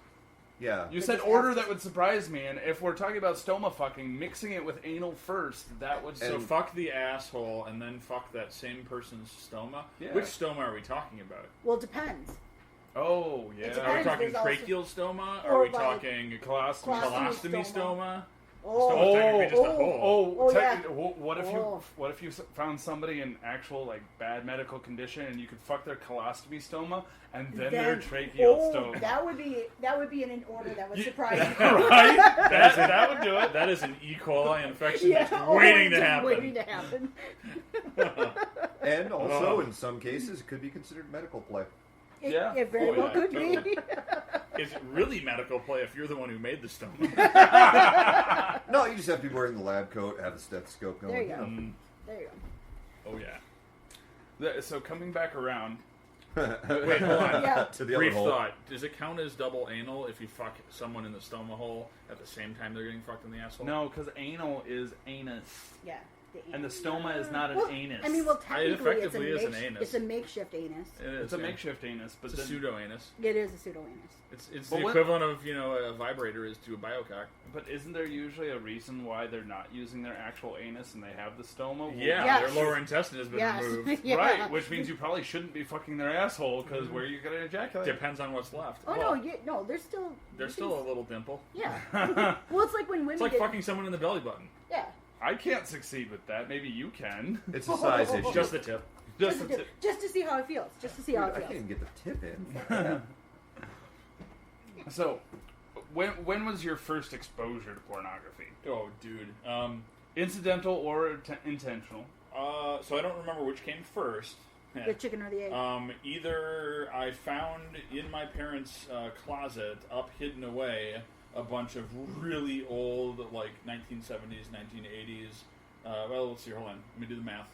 [SPEAKER 4] Yeah.
[SPEAKER 5] You said
[SPEAKER 6] just
[SPEAKER 5] order
[SPEAKER 6] ass-
[SPEAKER 5] that would surprise me, and if we're talking about stoma fucking, mixing it with anal first, that would.
[SPEAKER 3] so
[SPEAKER 4] And-
[SPEAKER 3] fuck the asshole and then fuck that same person's stoma.
[SPEAKER 5] Yeah.
[SPEAKER 3] Which stoma are we talking about?
[SPEAKER 6] Well, it depends.
[SPEAKER 5] Oh
[SPEAKER 6] It
[SPEAKER 5] yeah.
[SPEAKER 3] Are we
[SPEAKER 6] depends.
[SPEAKER 3] talking
[SPEAKER 6] There's also-
[SPEAKER 3] tracheal stoma?
[SPEAKER 6] Or
[SPEAKER 3] Are we
[SPEAKER 6] like-
[SPEAKER 3] talking
[SPEAKER 5] Colostomy.
[SPEAKER 3] colostomy
[SPEAKER 6] stoma.
[SPEAKER 3] stoma?
[SPEAKER 6] Oh,
[SPEAKER 3] Stoma's technically just a hole.
[SPEAKER 6] Oh, yeah.
[SPEAKER 5] What if
[SPEAKER 6] Oh.
[SPEAKER 5] you found somebody in actual like bad medical condition and you could fuck their colostomy stoma and then their tracheal stoma?
[SPEAKER 6] That would be an order that would surprise me.
[SPEAKER 5] Right? that would do it.
[SPEAKER 3] That is an E. coli infection
[SPEAKER 6] Yeah,
[SPEAKER 3] just waiting to
[SPEAKER 6] just
[SPEAKER 3] happen.
[SPEAKER 6] Waiting to happen.
[SPEAKER 4] And also,
[SPEAKER 3] Oh.
[SPEAKER 4] in some cases, it could be considered medical play.
[SPEAKER 5] Yeah.
[SPEAKER 6] It very
[SPEAKER 3] Oh,
[SPEAKER 6] well
[SPEAKER 3] yeah,
[SPEAKER 6] could
[SPEAKER 3] totally.
[SPEAKER 6] be.
[SPEAKER 3] Is it really medical play if you're the one who made the stoma?
[SPEAKER 4] No, you just have to be wearing the lab coat, have a stethoscope going.
[SPEAKER 6] There you go.
[SPEAKER 3] Mm,
[SPEAKER 6] There you
[SPEAKER 3] oh yeah.
[SPEAKER 5] So coming back around,
[SPEAKER 3] Wait, hold on.
[SPEAKER 6] Yeah.
[SPEAKER 4] To the
[SPEAKER 3] Brief
[SPEAKER 4] other hole.
[SPEAKER 3] thought. Does it count as double anal if you fuck someone in the stoma hole at the same time they're getting fucked in the asshole?
[SPEAKER 5] no, because anal is anus,
[SPEAKER 6] go. Yeah.
[SPEAKER 5] and the stoma is not an
[SPEAKER 6] Well,
[SPEAKER 5] anus.
[SPEAKER 6] I mean, well, technically,
[SPEAKER 3] effectively is an anus.
[SPEAKER 6] It's a makeshift anus.
[SPEAKER 3] It is,
[SPEAKER 5] it's a
[SPEAKER 3] yeah.
[SPEAKER 5] makeshift anus, but
[SPEAKER 3] It's a
[SPEAKER 5] then,
[SPEAKER 3] pseudo anus.
[SPEAKER 6] It is a pseudo anus.
[SPEAKER 3] It's
[SPEAKER 5] But
[SPEAKER 3] the
[SPEAKER 5] what-
[SPEAKER 3] equivalent of a vibrator is to a biocock.
[SPEAKER 5] But isn't there usually a reason why they're not using their actual anus and they have the stoma?
[SPEAKER 3] Yeah,
[SPEAKER 6] Yes.
[SPEAKER 3] their lower intestine has been
[SPEAKER 6] Yes.
[SPEAKER 3] removed.
[SPEAKER 6] Yeah.
[SPEAKER 5] Right, which means you probably shouldn't be fucking their asshole because where are you going to ejaculate?
[SPEAKER 3] Depends on what's left.
[SPEAKER 6] Oh
[SPEAKER 3] Well,
[SPEAKER 6] no, there's still.
[SPEAKER 3] there's still a little dimple.
[SPEAKER 6] Yeah. Well, it's like when women
[SPEAKER 3] It's like
[SPEAKER 6] get.
[SPEAKER 3] fucking someone in the belly button.
[SPEAKER 6] Yeah.
[SPEAKER 5] I can't succeed with that. Maybe you can.
[SPEAKER 4] It's a size issue.
[SPEAKER 3] Just the tip.
[SPEAKER 5] Just
[SPEAKER 6] Just to see how it feels. Just to see how
[SPEAKER 4] I
[SPEAKER 6] it
[SPEAKER 4] can't
[SPEAKER 6] feels.
[SPEAKER 4] even get the tip in.
[SPEAKER 5] So, when was your first exposure to pornography?
[SPEAKER 3] Oh, dude.
[SPEAKER 5] Incidental or intentional?
[SPEAKER 3] So I don't remember which came first.
[SPEAKER 6] The chicken or the egg.
[SPEAKER 3] Either I found in my parents' closet, up hidden away, a bunch of really old, like 1970s, 1980s. Well, let's see. Hold on. Let me do the math.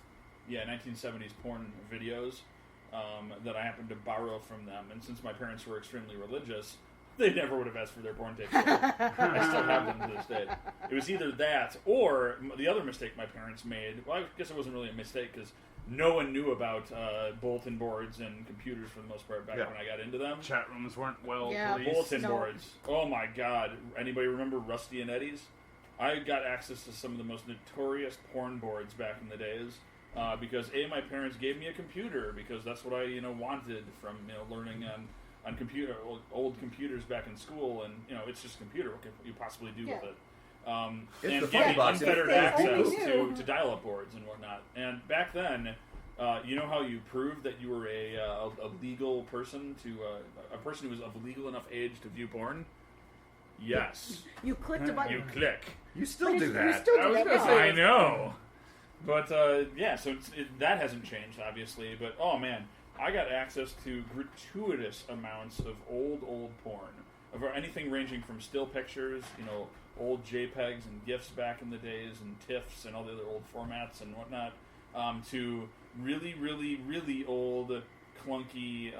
[SPEAKER 3] Yeah, 1970s porn videos that I happened to borrow from them. And since my parents were extremely religious, they never would have asked for their porn tapes. I still have them to this day. It was either that or the other mistake my parents made. Well, I guess it wasn't really a mistake because no one knew about bulletin boards and computers for the most part back when I got into them.
[SPEAKER 7] Chat rooms weren't well policed.
[SPEAKER 3] Bulletin boards. Oh my God. Anybody remember Rusty and Eddie's? I got access to some of the most notorious porn boards back in the days because my parents gave me a computer because that's what I wanted from learning on computer old computers back in school, and it's just a computer. What can you possibly do with it? And give me unfettered access to dial-up boards and whatnot. And back then, you know how you proved that you were a legal person a person who was of legal enough age to view porn? Yes.
[SPEAKER 6] You clicked a button.
[SPEAKER 3] You click.
[SPEAKER 4] You still do that.
[SPEAKER 6] You still do that.
[SPEAKER 3] I know. But, so that hasn't changed, obviously. But, oh, man, I got access to gratuitous amounts of old porn. Of anything ranging from still pictures, old JPEGs and GIFs back in the days, and TIFFs and all the other old formats and whatnot, to really, really, really old, clunky,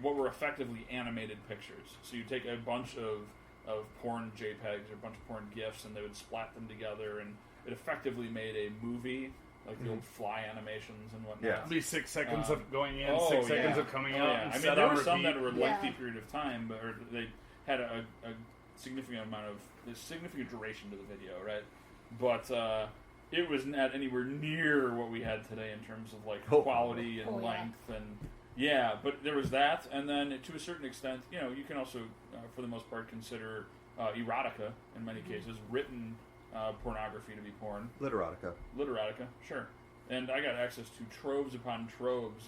[SPEAKER 3] what were effectively animated pictures. So you take a bunch of porn JPEGs or a bunch of porn GIFs, and they would splat them together, and it effectively made a movie, like the old fly animations and whatnot.
[SPEAKER 7] Yeah. It'd be 6 seconds of going in, 6 seconds of coming out.
[SPEAKER 3] Yeah. I mean, there were some that were a lengthy period of time, but they had a significant duration to the video, right? But it was not anywhere near what we had today in terms of like quality and length and but there was that, and then to a certain extent, you can also for the most part consider erotica in many cases, written pornography to be porn. Literotica, sure. And I got access to troves upon troves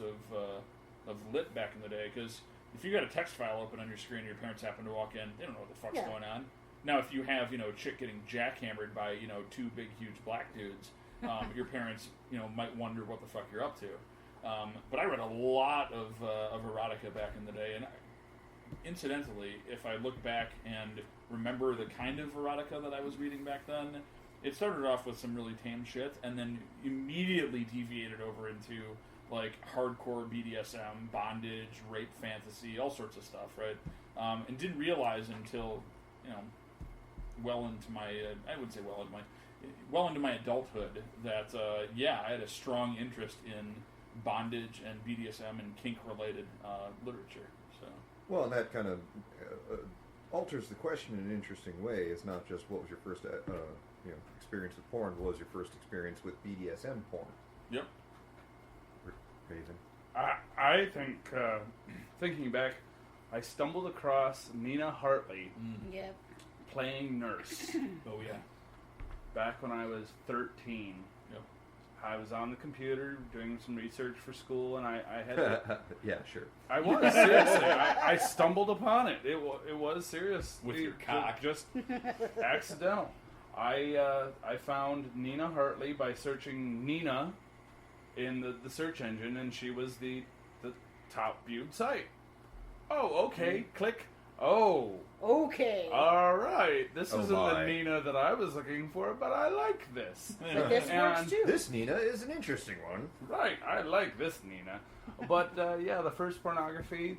[SPEAKER 3] of lit back in the day, because if you got a text file open on your screen and your parents happen to walk in, they don't know what the fuck's going on. Now, if you have, a chick getting jackhammered by, 2 big, huge black dudes, your parents, might wonder what the fuck you're up to. But I read a lot of erotica back in the day, and incidentally, if I look back and remember the kind of erotica that I was reading back then, it started off with some really tame shit, and then immediately deviated over into like hardcore BDSM, bondage, rape fantasy, all sorts of stuff, right? And didn't realize until, well into my, well into my adulthood that, I had a strong interest in bondage and BDSM and kink related literature. So.
[SPEAKER 4] Well, and that kind of alters the question in an interesting way. It's not just what was your first, experience with porn. What was your first experience with BDSM porn?
[SPEAKER 3] Yep.
[SPEAKER 7] I think, thinking back, I stumbled across Nina Hartley playing nurse.
[SPEAKER 3] Oh, yeah.
[SPEAKER 7] Back when I was 13.
[SPEAKER 3] Yep.
[SPEAKER 7] I was on the computer doing some research for school, and I had
[SPEAKER 4] yeah, sure.
[SPEAKER 7] I was, seriously. I stumbled upon it. It was serious.
[SPEAKER 3] With your cock.
[SPEAKER 7] Just accidental. I found Nina Hartley by searching Nina in the search engine, and she was the top viewed site. Oh, okay. Click. Oh.
[SPEAKER 6] Okay.
[SPEAKER 7] All right. This isn't the Nina that I was looking for, but I like this.
[SPEAKER 6] But this works too.
[SPEAKER 4] This Nina is an interesting one.
[SPEAKER 7] Right. I like this Nina. But the first pornography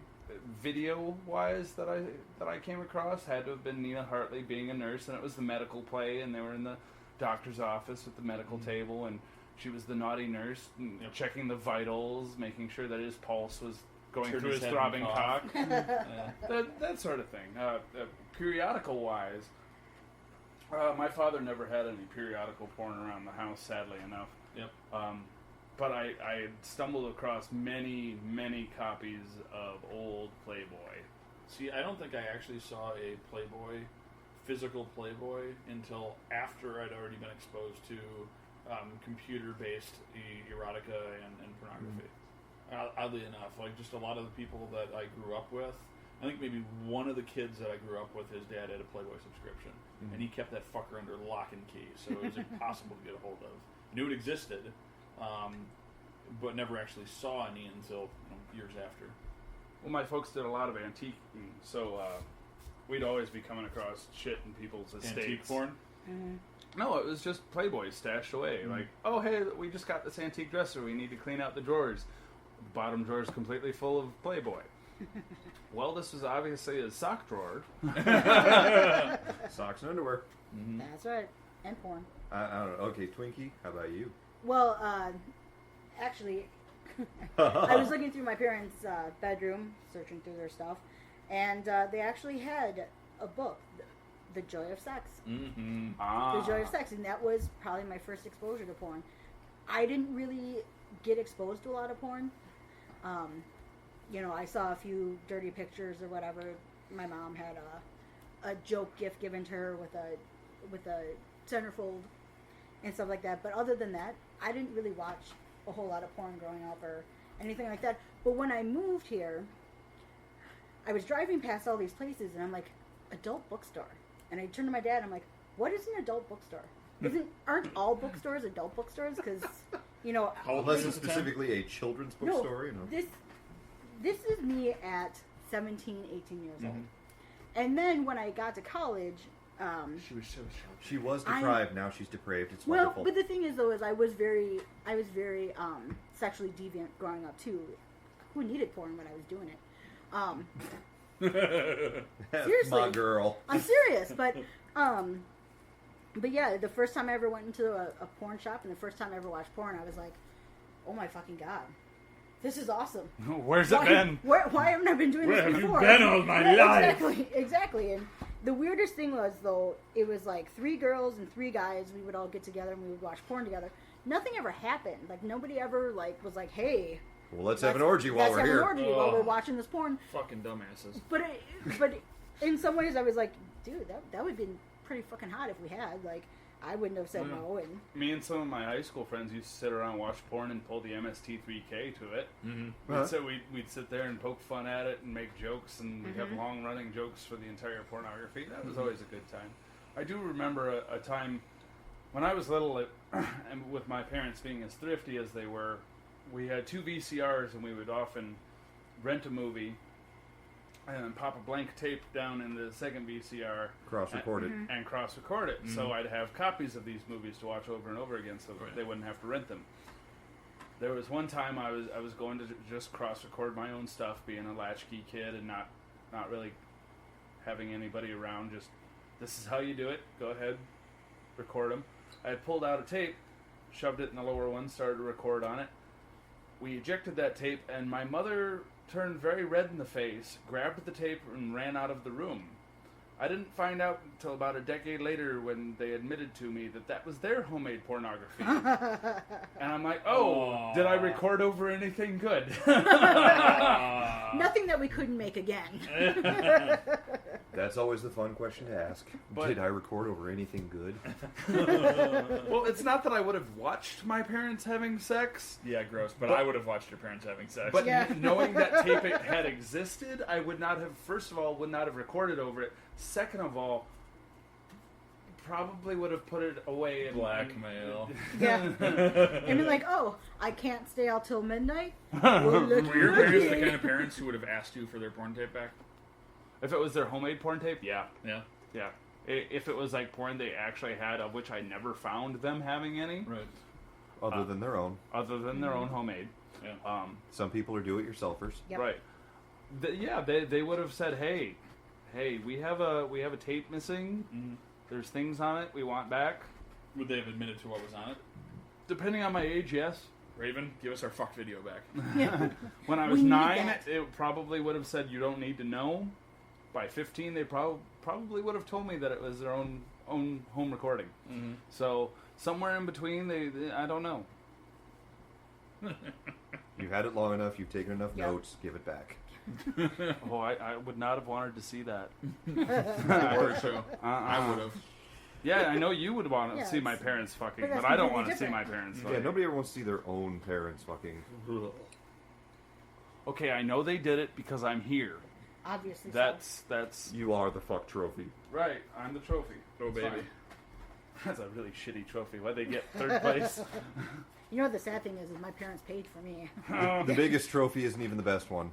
[SPEAKER 7] video-wise that I came across had to have been Nina Hartley being a nurse, and it was the medical play, and they were in the doctor's office with the medical table, and she was the naughty nurse, checking the vitals, making sure that his pulse was going through his throbbing cock. that sort of thing. Periodical-wise, my father never had any periodical porn around the house, sadly enough.
[SPEAKER 3] Yep.
[SPEAKER 7] But I had stumbled across many, many copies of old Playboy.
[SPEAKER 3] See, I don't think I actually saw a Playboy, physical Playboy, until after I'd already been exposed to computer-based erotica and pornography. Oddly enough, like just a lot of the people that I grew up with, I think maybe one of the kids that I grew up with, his dad had a Playboy subscription, and he kept that fucker under lock and key, so it was impossible to get a hold of. Knew it existed, but never actually saw any until years after.
[SPEAKER 7] Well, my folks did a lot of antiquing, so
[SPEAKER 5] we'd always be coming across shit in people's estates.
[SPEAKER 3] Antique porn?
[SPEAKER 5] No, it was just Playboy stashed away. Like, oh, hey, we just got this antique dresser. We need to clean out the drawers. The bottom drawer is completely full of Playboy. Well, this was obviously a sock drawer.
[SPEAKER 4] Socks and underwear.
[SPEAKER 6] That's right. And porn.
[SPEAKER 4] I don't know. Okay, Twinkie, how about you?
[SPEAKER 6] Well, actually, I was looking through my parents' bedroom, searching through their stuff, and they actually had a book, The Joy of Sex. The Joy of Sex, and that was probably my first exposure to porn. I didn't really get exposed to a lot of porn. You know, I saw a few dirty pictures or whatever. My mom had a joke gift given to her with a centerfold and stuff like that. But other than that, I didn't really watch a whole lot of porn growing up or anything like that. But when I moved here, I was driving past all these places, and I'm like, adult bookstore. And I turned to my dad, and I'm like, what is an adult bookstore? Aren't all bookstores adult bookstores? Because, you know...
[SPEAKER 4] Unless it's specifically a children's bookstore, you know.
[SPEAKER 6] This is me at 17, 18 years old. And then when I got to college...
[SPEAKER 3] She was so sheltered.
[SPEAKER 4] She was deprived, now she's depraved. It's
[SPEAKER 6] well,
[SPEAKER 4] wonderful.
[SPEAKER 6] but the thing is, though, is I was very sexually deviant growing up, too. Who needed porn when I was doing it? Seriously.
[SPEAKER 4] My girl.
[SPEAKER 6] I'm serious, but yeah, the first time I ever went into a porn shop and the first time I ever watched porn, I was like, oh my fucking God. This is awesome.
[SPEAKER 5] Where's it been?
[SPEAKER 6] Why haven't I been doing this before?
[SPEAKER 3] Where have you been all my life?
[SPEAKER 6] Exactly. And the weirdest thing was, though, it was like 3 girls and 3 guys. We would all get together and we would watch porn together. Nothing ever happened. Like, nobody ever, like, was like, hey...
[SPEAKER 4] Well, let's have an orgy while we're here.
[SPEAKER 6] Let's have an orgy while we're watching this porn.
[SPEAKER 3] Fucking dumbasses.
[SPEAKER 6] But in some ways, I was like, dude, that would have been pretty fucking hot if we had. Like, I wouldn't have said no. And
[SPEAKER 5] me and some of my high school friends used to sit around, watch porn, and pull the MST3K to it. We'd sit there and poke fun at it and make jokes, and we'd have long-running jokes for the entire pornography. That was always a good time. I do remember a time when I was little, and with my parents being as thrifty as they were, we had 2 VCRs, and we would often rent a movie and then pop a blank tape down in the second VCR.
[SPEAKER 4] Cross-record it.
[SPEAKER 5] And cross-record it. So I'd have copies of these movies to watch over and over again so they wouldn't have to rent them. There was one time I was going to just cross-record my own stuff, being a latchkey kid and not really having anybody around. Just, this is how you do it. Go ahead, record them. I had pulled out a tape, shoved it in the lower one, started to record on it. We ejected that tape, and my mother turned very red in the face, grabbed the tape, and ran out of the room. I didn't find out until about a decade later when they admitted to me that was their homemade pornography. And I'm like, did I record over anything good?
[SPEAKER 6] nothing that we couldn't make again.
[SPEAKER 4] That's always the fun question to ask. Did I record over anything good?
[SPEAKER 5] Well, it's not that I would have watched my parents having sex.
[SPEAKER 3] Yeah, gross. But I would have watched your parents having sex.
[SPEAKER 5] But knowing that tape had existed, I would not have, first of all, recorded over it. Second of all, probably would have put it away and
[SPEAKER 3] blackmail.
[SPEAKER 6] And be like, oh, I can't stay out till midnight.
[SPEAKER 3] Were your parents the kind of parents who would have asked you for their porn tape back?
[SPEAKER 5] If it was their homemade porn tape, yeah. If it was like porn they actually had, of which I never found them having any.
[SPEAKER 3] Right.
[SPEAKER 4] Other than their own.
[SPEAKER 5] Other than their own homemade.
[SPEAKER 3] Yeah.
[SPEAKER 4] Some people are do-it-yourselfers.
[SPEAKER 6] Yep.
[SPEAKER 5] Right. They would have said, hey, we have a tape missing.
[SPEAKER 3] Mm-hmm.
[SPEAKER 5] There's things on it we want back.
[SPEAKER 3] Would they have admitted to what was on it?
[SPEAKER 5] Depending on my age, yes.
[SPEAKER 3] Raven, give us our fuck video back.
[SPEAKER 5] When I was 9, it probably would have said you don't need to know. By 15, they probably would have told me that it was their own home recording.
[SPEAKER 3] Mm-hmm.
[SPEAKER 5] So somewhere in between, they I don't know.
[SPEAKER 4] You've had it long enough. You've taken enough notes. Give it back.
[SPEAKER 5] I would not have wanted to see that.
[SPEAKER 3] I would have.
[SPEAKER 5] Yeah, I know you would want to see my parents fucking, but I don't want to see my parents fucking.
[SPEAKER 4] Yeah, nobody ever wants to see their own parents fucking.
[SPEAKER 5] Okay, I know they did it because I'm here.
[SPEAKER 6] Obviously,
[SPEAKER 5] that's
[SPEAKER 4] You are the fuck trophy.
[SPEAKER 5] right. I'm the trophy.
[SPEAKER 3] Oh, baby.
[SPEAKER 5] Fine. That's a really shitty trophy. Why'd they get 3rd place?
[SPEAKER 6] You know what the sad thing is my parents paid for me.
[SPEAKER 4] The biggest trophy isn't even the best one.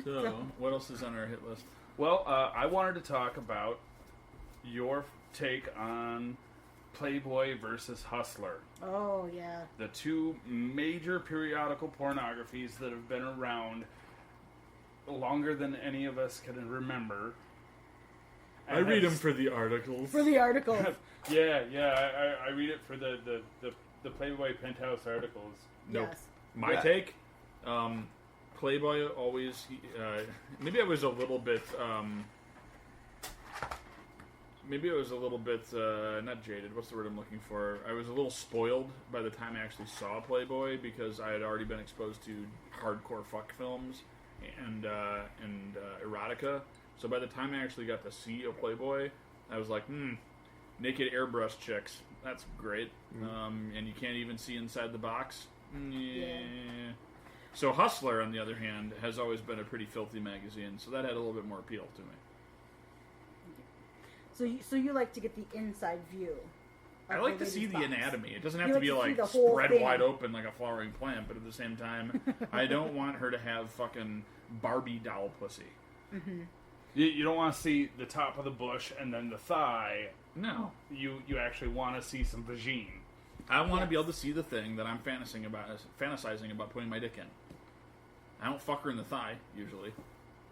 [SPEAKER 3] So, what else is on our hit list?
[SPEAKER 5] Well, I wanted to talk about your take on Playboy versus Hustler.
[SPEAKER 6] Oh, yeah.
[SPEAKER 5] The two major periodical pornographies that have been around longer than any of us can remember.
[SPEAKER 3] I read them for the articles.
[SPEAKER 6] For the articles.
[SPEAKER 5] Yeah, I read it for the Playboy Penthouse articles.
[SPEAKER 3] Nope.
[SPEAKER 6] Yes.
[SPEAKER 3] My take, Playboy always, maybe I was a little bit, not jaded, what's the word I'm looking for? I was a little spoiled by the time I actually saw Playboy because I had already been exposed to hardcore fuck films and erotica. So by the time I actually got to see a Playboy, I was like, naked airbrush chicks, that's great. And you can't even see inside the box. Yeah. So Hustler, on the other hand, has always been a pretty filthy magazine, so that had a little bit more appeal to me.
[SPEAKER 6] So you like to get the inside view.
[SPEAKER 3] I like to see the anatomy. It doesn't have
[SPEAKER 6] You
[SPEAKER 3] to
[SPEAKER 6] like
[SPEAKER 3] be
[SPEAKER 6] to see
[SPEAKER 3] like
[SPEAKER 6] the whole
[SPEAKER 3] spread
[SPEAKER 6] thing.
[SPEAKER 3] wide open like a flowering plant, but at the same time, I don't want her to have fucking Barbie doll pussy.
[SPEAKER 6] Mm-hmm.
[SPEAKER 5] You don't want to see the top of the bush and then the thigh.
[SPEAKER 3] No.
[SPEAKER 5] You actually want to see some vagine.
[SPEAKER 3] I want to be able to see the thing that I'm fantasizing about putting my dick in. I don't fuck her in the thigh, usually.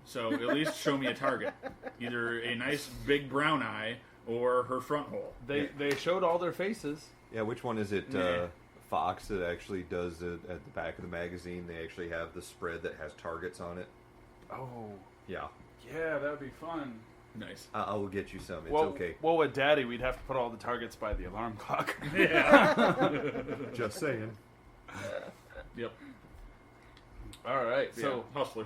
[SPEAKER 3] So at least show me a target. Either a nice big brown eye or her front hole.
[SPEAKER 5] They showed all their faces.
[SPEAKER 4] Yeah, which one is it?
[SPEAKER 3] Yeah.
[SPEAKER 4] Fox that actually does it at the back of the magazine. They actually have the spread that has targets on it.
[SPEAKER 5] Oh.
[SPEAKER 4] Yeah.
[SPEAKER 5] Yeah, that would be fun.
[SPEAKER 3] Nice.
[SPEAKER 4] I will get you some. It's
[SPEAKER 5] well,
[SPEAKER 4] okay.
[SPEAKER 5] Well, with Daddy, we'd have to put all the targets by the alarm clock.
[SPEAKER 4] Just saying.
[SPEAKER 3] Yep.
[SPEAKER 5] All right, so Hustler?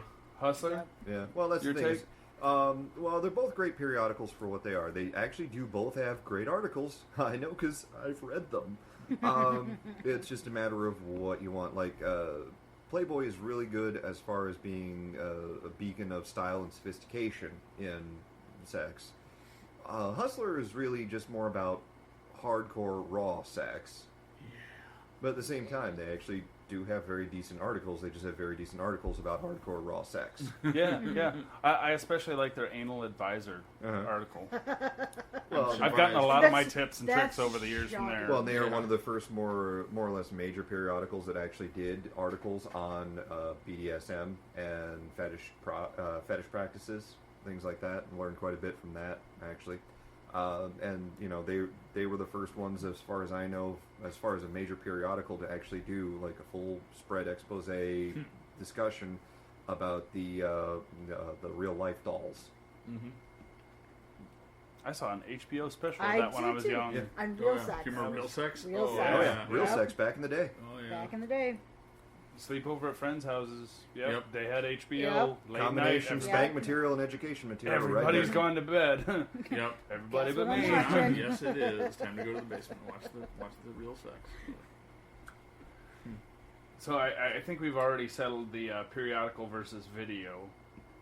[SPEAKER 4] Yeah. Well, that's
[SPEAKER 5] Your
[SPEAKER 4] the thing.
[SPEAKER 5] take?
[SPEAKER 4] Is, well, they're both great periodicals for what they are. They actually do both have great articles. I know because I've read them. It's just a matter of what you want. Like, Playboy is really good as far as being a beacon of style and sophistication in sex. Hustler is really just more about hardcore, raw sex. Yeah. But at the same time, they actually do have very decent articles. They just have very decent articles about hardcore, raw sex.
[SPEAKER 5] Yeah. I especially like their anal advisor article.
[SPEAKER 4] Well,
[SPEAKER 5] I've gotten a lot of my tips and tricks over the years from there.
[SPEAKER 4] Well, they are one of the first more or less major periodicals that actually did articles on BDSM and fetish practices, things like that, and learned quite a bit from that, actually. And, you know, they were the first ones, as far as I know, as far as a major periodical to actually do, like, a full spread expose discussion about the real-life dolls.
[SPEAKER 5] Mm-hmm. I saw an HBO special
[SPEAKER 6] I
[SPEAKER 5] of that when
[SPEAKER 6] did
[SPEAKER 5] I was
[SPEAKER 6] too.
[SPEAKER 5] young.
[SPEAKER 6] Yeah. On Real Sex.
[SPEAKER 3] Do you remember Real Sex?
[SPEAKER 6] Real
[SPEAKER 3] oh,
[SPEAKER 6] Sex.
[SPEAKER 4] Oh, yeah. Real
[SPEAKER 6] Yep.
[SPEAKER 4] sex back in the day.
[SPEAKER 3] Oh, yeah.
[SPEAKER 6] Back in the day.
[SPEAKER 5] Sleep over at friends' houses. Yep. They had HBO.
[SPEAKER 6] Yep.
[SPEAKER 5] Late
[SPEAKER 4] Combination
[SPEAKER 5] night.
[SPEAKER 4] spank material and education material.
[SPEAKER 5] Everybody's
[SPEAKER 4] right
[SPEAKER 5] gone to bed.
[SPEAKER 3] Yep.
[SPEAKER 5] Everybody
[SPEAKER 6] Guess
[SPEAKER 5] but
[SPEAKER 6] what
[SPEAKER 5] me.
[SPEAKER 6] I'm watching?
[SPEAKER 3] Yes, it is. Time to go to the basement and watch the Real Sex.
[SPEAKER 5] So I think we've already settled the periodical versus video.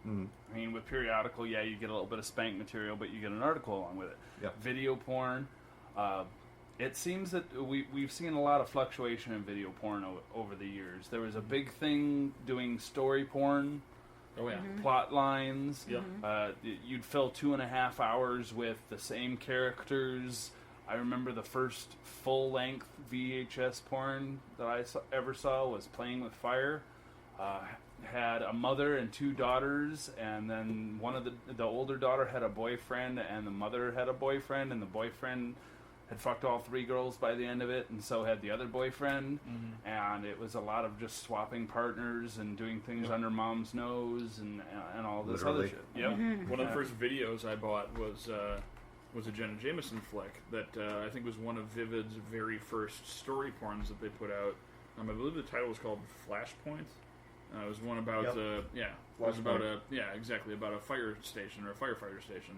[SPEAKER 4] Mm-hmm.
[SPEAKER 5] I mean, with periodical, yeah, you get a little bit of spank material, but you get an article along with it.
[SPEAKER 4] Yeah.
[SPEAKER 5] Video porn, it seems that we've seen a lot of fluctuation in video porn over the years. There was a big thing doing story porn.
[SPEAKER 3] Oh, yeah.
[SPEAKER 5] Plot lines.
[SPEAKER 3] Yep.
[SPEAKER 5] You'd fill 2.5 hours with the same characters. I remember the first full-length VHS porn that I ever saw was Playing with Fire. Had a mother and 2 daughters, and then one of the older daughter had a boyfriend, and the mother had a boyfriend, and the boyfriend had fucked all 3 girls by the end of it, and so had the other boyfriend. Mm-hmm. And it was a lot of just swapping partners and doing things under mom's nose and all this other shit. Yep.
[SPEAKER 3] One of the first videos I bought was a Jenna Jameson flick that I think was one of Vivid's very first story porns that they put out. I believe the title was called Flashpoint. It was one about it was about about a fire station or a firefighter station,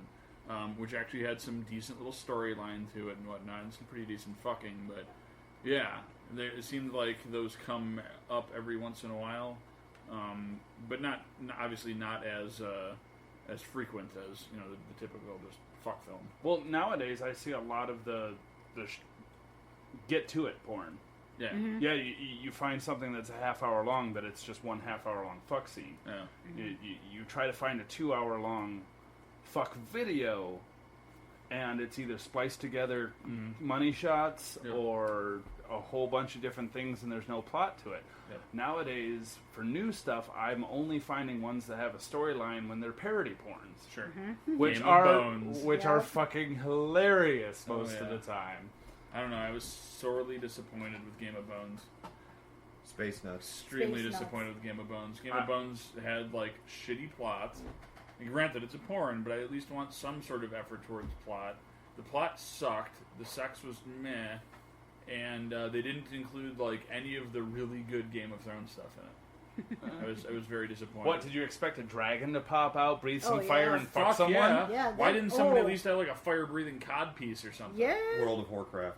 [SPEAKER 3] which actually had some decent little storyline to it and whatnot, and some pretty decent fucking. But yeah, it seemed like those come up every once in a while, but obviously not as frequent as the typical just fuck film.
[SPEAKER 5] Well, nowadays I see a lot of the get to it porn.
[SPEAKER 3] Yeah.
[SPEAKER 5] Yeah, you find something that's a half hour long, but it's just 1 half-hour long fuck scene.
[SPEAKER 3] Yeah.
[SPEAKER 5] You try to find a 2 hour long fuck video, and it's either spliced together money shots or a whole bunch of different things, and there's no plot to it.
[SPEAKER 3] Yeah.
[SPEAKER 5] Nowadays, for new stuff, I'm only finding ones that have a storyline when they're parody porns.
[SPEAKER 3] Sure.
[SPEAKER 5] Which
[SPEAKER 3] Game of
[SPEAKER 5] are
[SPEAKER 3] Bones.
[SPEAKER 5] are fucking hilarious most of
[SPEAKER 3] yeah.
[SPEAKER 5] the time.
[SPEAKER 3] I don't know. I was sorely disappointed with Game of Bones.
[SPEAKER 4] Space Nuts.
[SPEAKER 3] Extremely
[SPEAKER 6] Space
[SPEAKER 3] disappointed with Game of Bones. Game of Bones had like shitty plots. And granted, it's a porn, but I at least want some sort of effort towards plot. The plot sucked. The sex was meh, and they didn't include like any of the really good Game of Thrones stuff in it. I was very disappointed.
[SPEAKER 5] What, did you expect a dragon to pop out, breathe some
[SPEAKER 6] Oh, yeah.
[SPEAKER 5] fire, and fuck someone?
[SPEAKER 3] Yeah.
[SPEAKER 6] Yeah,
[SPEAKER 3] Why
[SPEAKER 6] that-
[SPEAKER 3] didn't somebody
[SPEAKER 6] oh.
[SPEAKER 3] at least have like a fire-breathing cod piece or something?
[SPEAKER 6] Yeah.
[SPEAKER 4] World of Warcraft.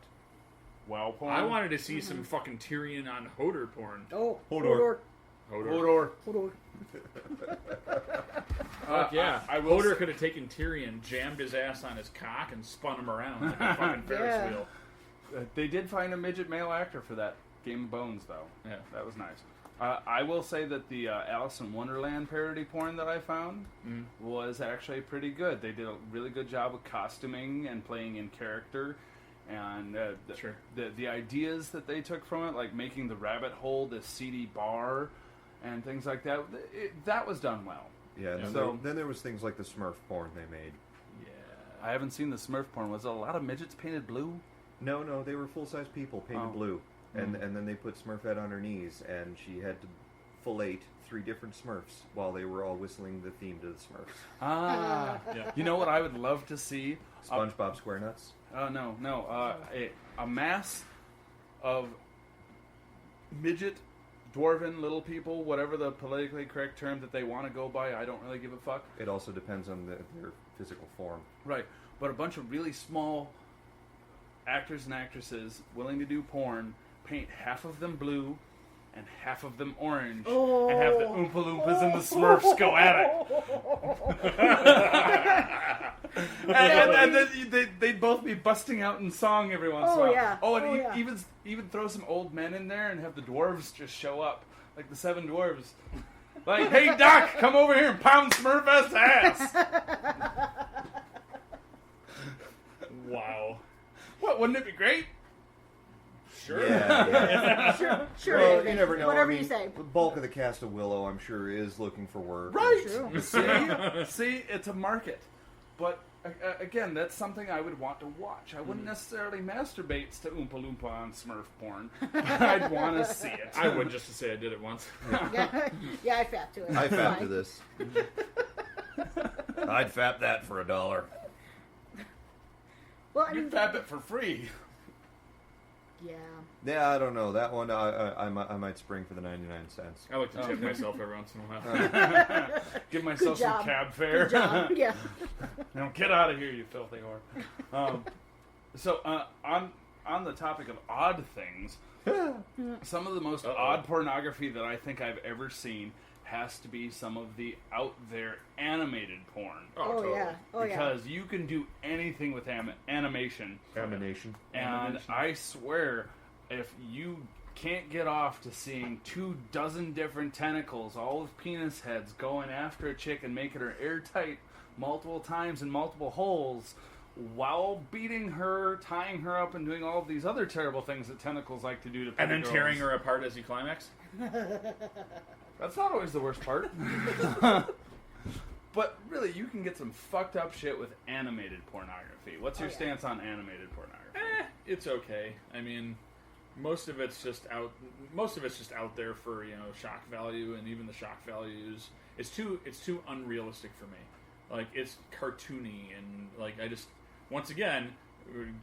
[SPEAKER 5] Wow, porn.
[SPEAKER 3] I wanted to see some fucking Tyrion on Hodor porn.
[SPEAKER 6] Oh,
[SPEAKER 4] Hodor.
[SPEAKER 3] Hodor.
[SPEAKER 5] Hodor.
[SPEAKER 3] Fuck yeah.
[SPEAKER 5] I will
[SPEAKER 3] Hodor
[SPEAKER 5] say-
[SPEAKER 3] could have taken Tyrion, jammed his ass on his cock, and spun him around like a fucking Ferris
[SPEAKER 6] Yeah.
[SPEAKER 3] wheel.
[SPEAKER 5] They did find a midget male actor for that Game of Bones, though.
[SPEAKER 3] Yeah.
[SPEAKER 5] That was nice. I will say that the Alice in Wonderland parody porn that I found was actually pretty good. They did a really good job of costuming and playing in character. And
[SPEAKER 3] Sure.
[SPEAKER 5] the ideas that they took from it, like making the rabbit hole this seedy bar and things like that, that was done well.
[SPEAKER 4] Yeah, and
[SPEAKER 5] So-
[SPEAKER 4] then there was things like the Smurf porn they made.
[SPEAKER 5] I haven't seen the Smurf porn. Was it a lot of midgets painted blue?
[SPEAKER 4] No, they were full-size people painted
[SPEAKER 5] Oh.
[SPEAKER 4] blue. And then they put Smurfette on her knees, and she had to fillet 3 different Smurfs while they were all whistling the theme to the Smurfs.
[SPEAKER 5] Ah.
[SPEAKER 3] Yeah.
[SPEAKER 5] You know what I would love to see?
[SPEAKER 4] SpongeBob SquareNuts.
[SPEAKER 5] A mass of midget, dwarven little people, whatever the politically correct term that they want to go by. I don't really give a fuck.
[SPEAKER 4] It also depends on their physical form.
[SPEAKER 5] Right, but a bunch of really small actors and actresses willing to do porn, paint half of them blue and half of them orange, and have the Oompa Loompas and the Smurfs go at it. and then they'd both be busting out in song every once in a while.
[SPEAKER 6] Yeah.
[SPEAKER 5] Oh, and
[SPEAKER 6] Oh, yeah.
[SPEAKER 5] even throw some old men in there and have the dwarves just show up, like the 7 dwarves. Like, hey, Doc, come over here and pound Smurf's ass.
[SPEAKER 3] Wow.
[SPEAKER 5] What, wouldn't it be great?
[SPEAKER 3] Sure.
[SPEAKER 4] Yeah.
[SPEAKER 6] Sure.
[SPEAKER 4] Well,
[SPEAKER 6] David.
[SPEAKER 4] you never know.
[SPEAKER 6] Whatever
[SPEAKER 4] I mean,
[SPEAKER 6] you say.
[SPEAKER 4] The bulk of the cast of Willow, I'm sure, is looking for work.
[SPEAKER 5] Right.
[SPEAKER 6] True.
[SPEAKER 5] See, it's a market. But again, that's something I would want to watch. I wouldn't necessarily masturbate to Oompa Loompa on Smurf porn. I'd want to see it.
[SPEAKER 3] I would just to say I did it once.
[SPEAKER 6] Yeah, I fap to it.
[SPEAKER 4] I
[SPEAKER 6] It's
[SPEAKER 4] fap
[SPEAKER 6] fine.
[SPEAKER 4] to this. I'd fap that for $1.
[SPEAKER 6] Well, I mean,
[SPEAKER 5] You'd fap it for free.
[SPEAKER 6] yeah.
[SPEAKER 4] Yeah, I don't know. That one, I might spring for the 99 cents.
[SPEAKER 3] I like to tip myself every once in a while.
[SPEAKER 5] Give myself some
[SPEAKER 6] job.
[SPEAKER 5] cab fare.
[SPEAKER 6] Good job. Yeah.
[SPEAKER 5] Now get out of here, you filthy whore. So on the topic of odd things, some of the most odd pornography that I think I've ever seen has to be some of the out there animated porn.
[SPEAKER 6] Oh, yeah. Oh, yeah.
[SPEAKER 5] Because you can do anything with animation.
[SPEAKER 4] Combination.
[SPEAKER 5] And I swear, if you can't get off to seeing 24 different tentacles, all with penis heads, going after a chick and making her airtight multiple times in multiple holes, while beating her, tying her up, and doing all of these other terrible things that tentacles like to do to
[SPEAKER 3] And then
[SPEAKER 5] pretty
[SPEAKER 3] tearing
[SPEAKER 5] girls.
[SPEAKER 3] her apart as you climax?
[SPEAKER 5] That's not always the worst part. But really, you can get some fucked up shit with animated pornography. What's your stance on animated pornography?
[SPEAKER 3] It's okay. I mean, most of it's just out there for, shock value, and even the shock values, it's too unrealistic for me. Like, it's cartoony, and like, I just, once again,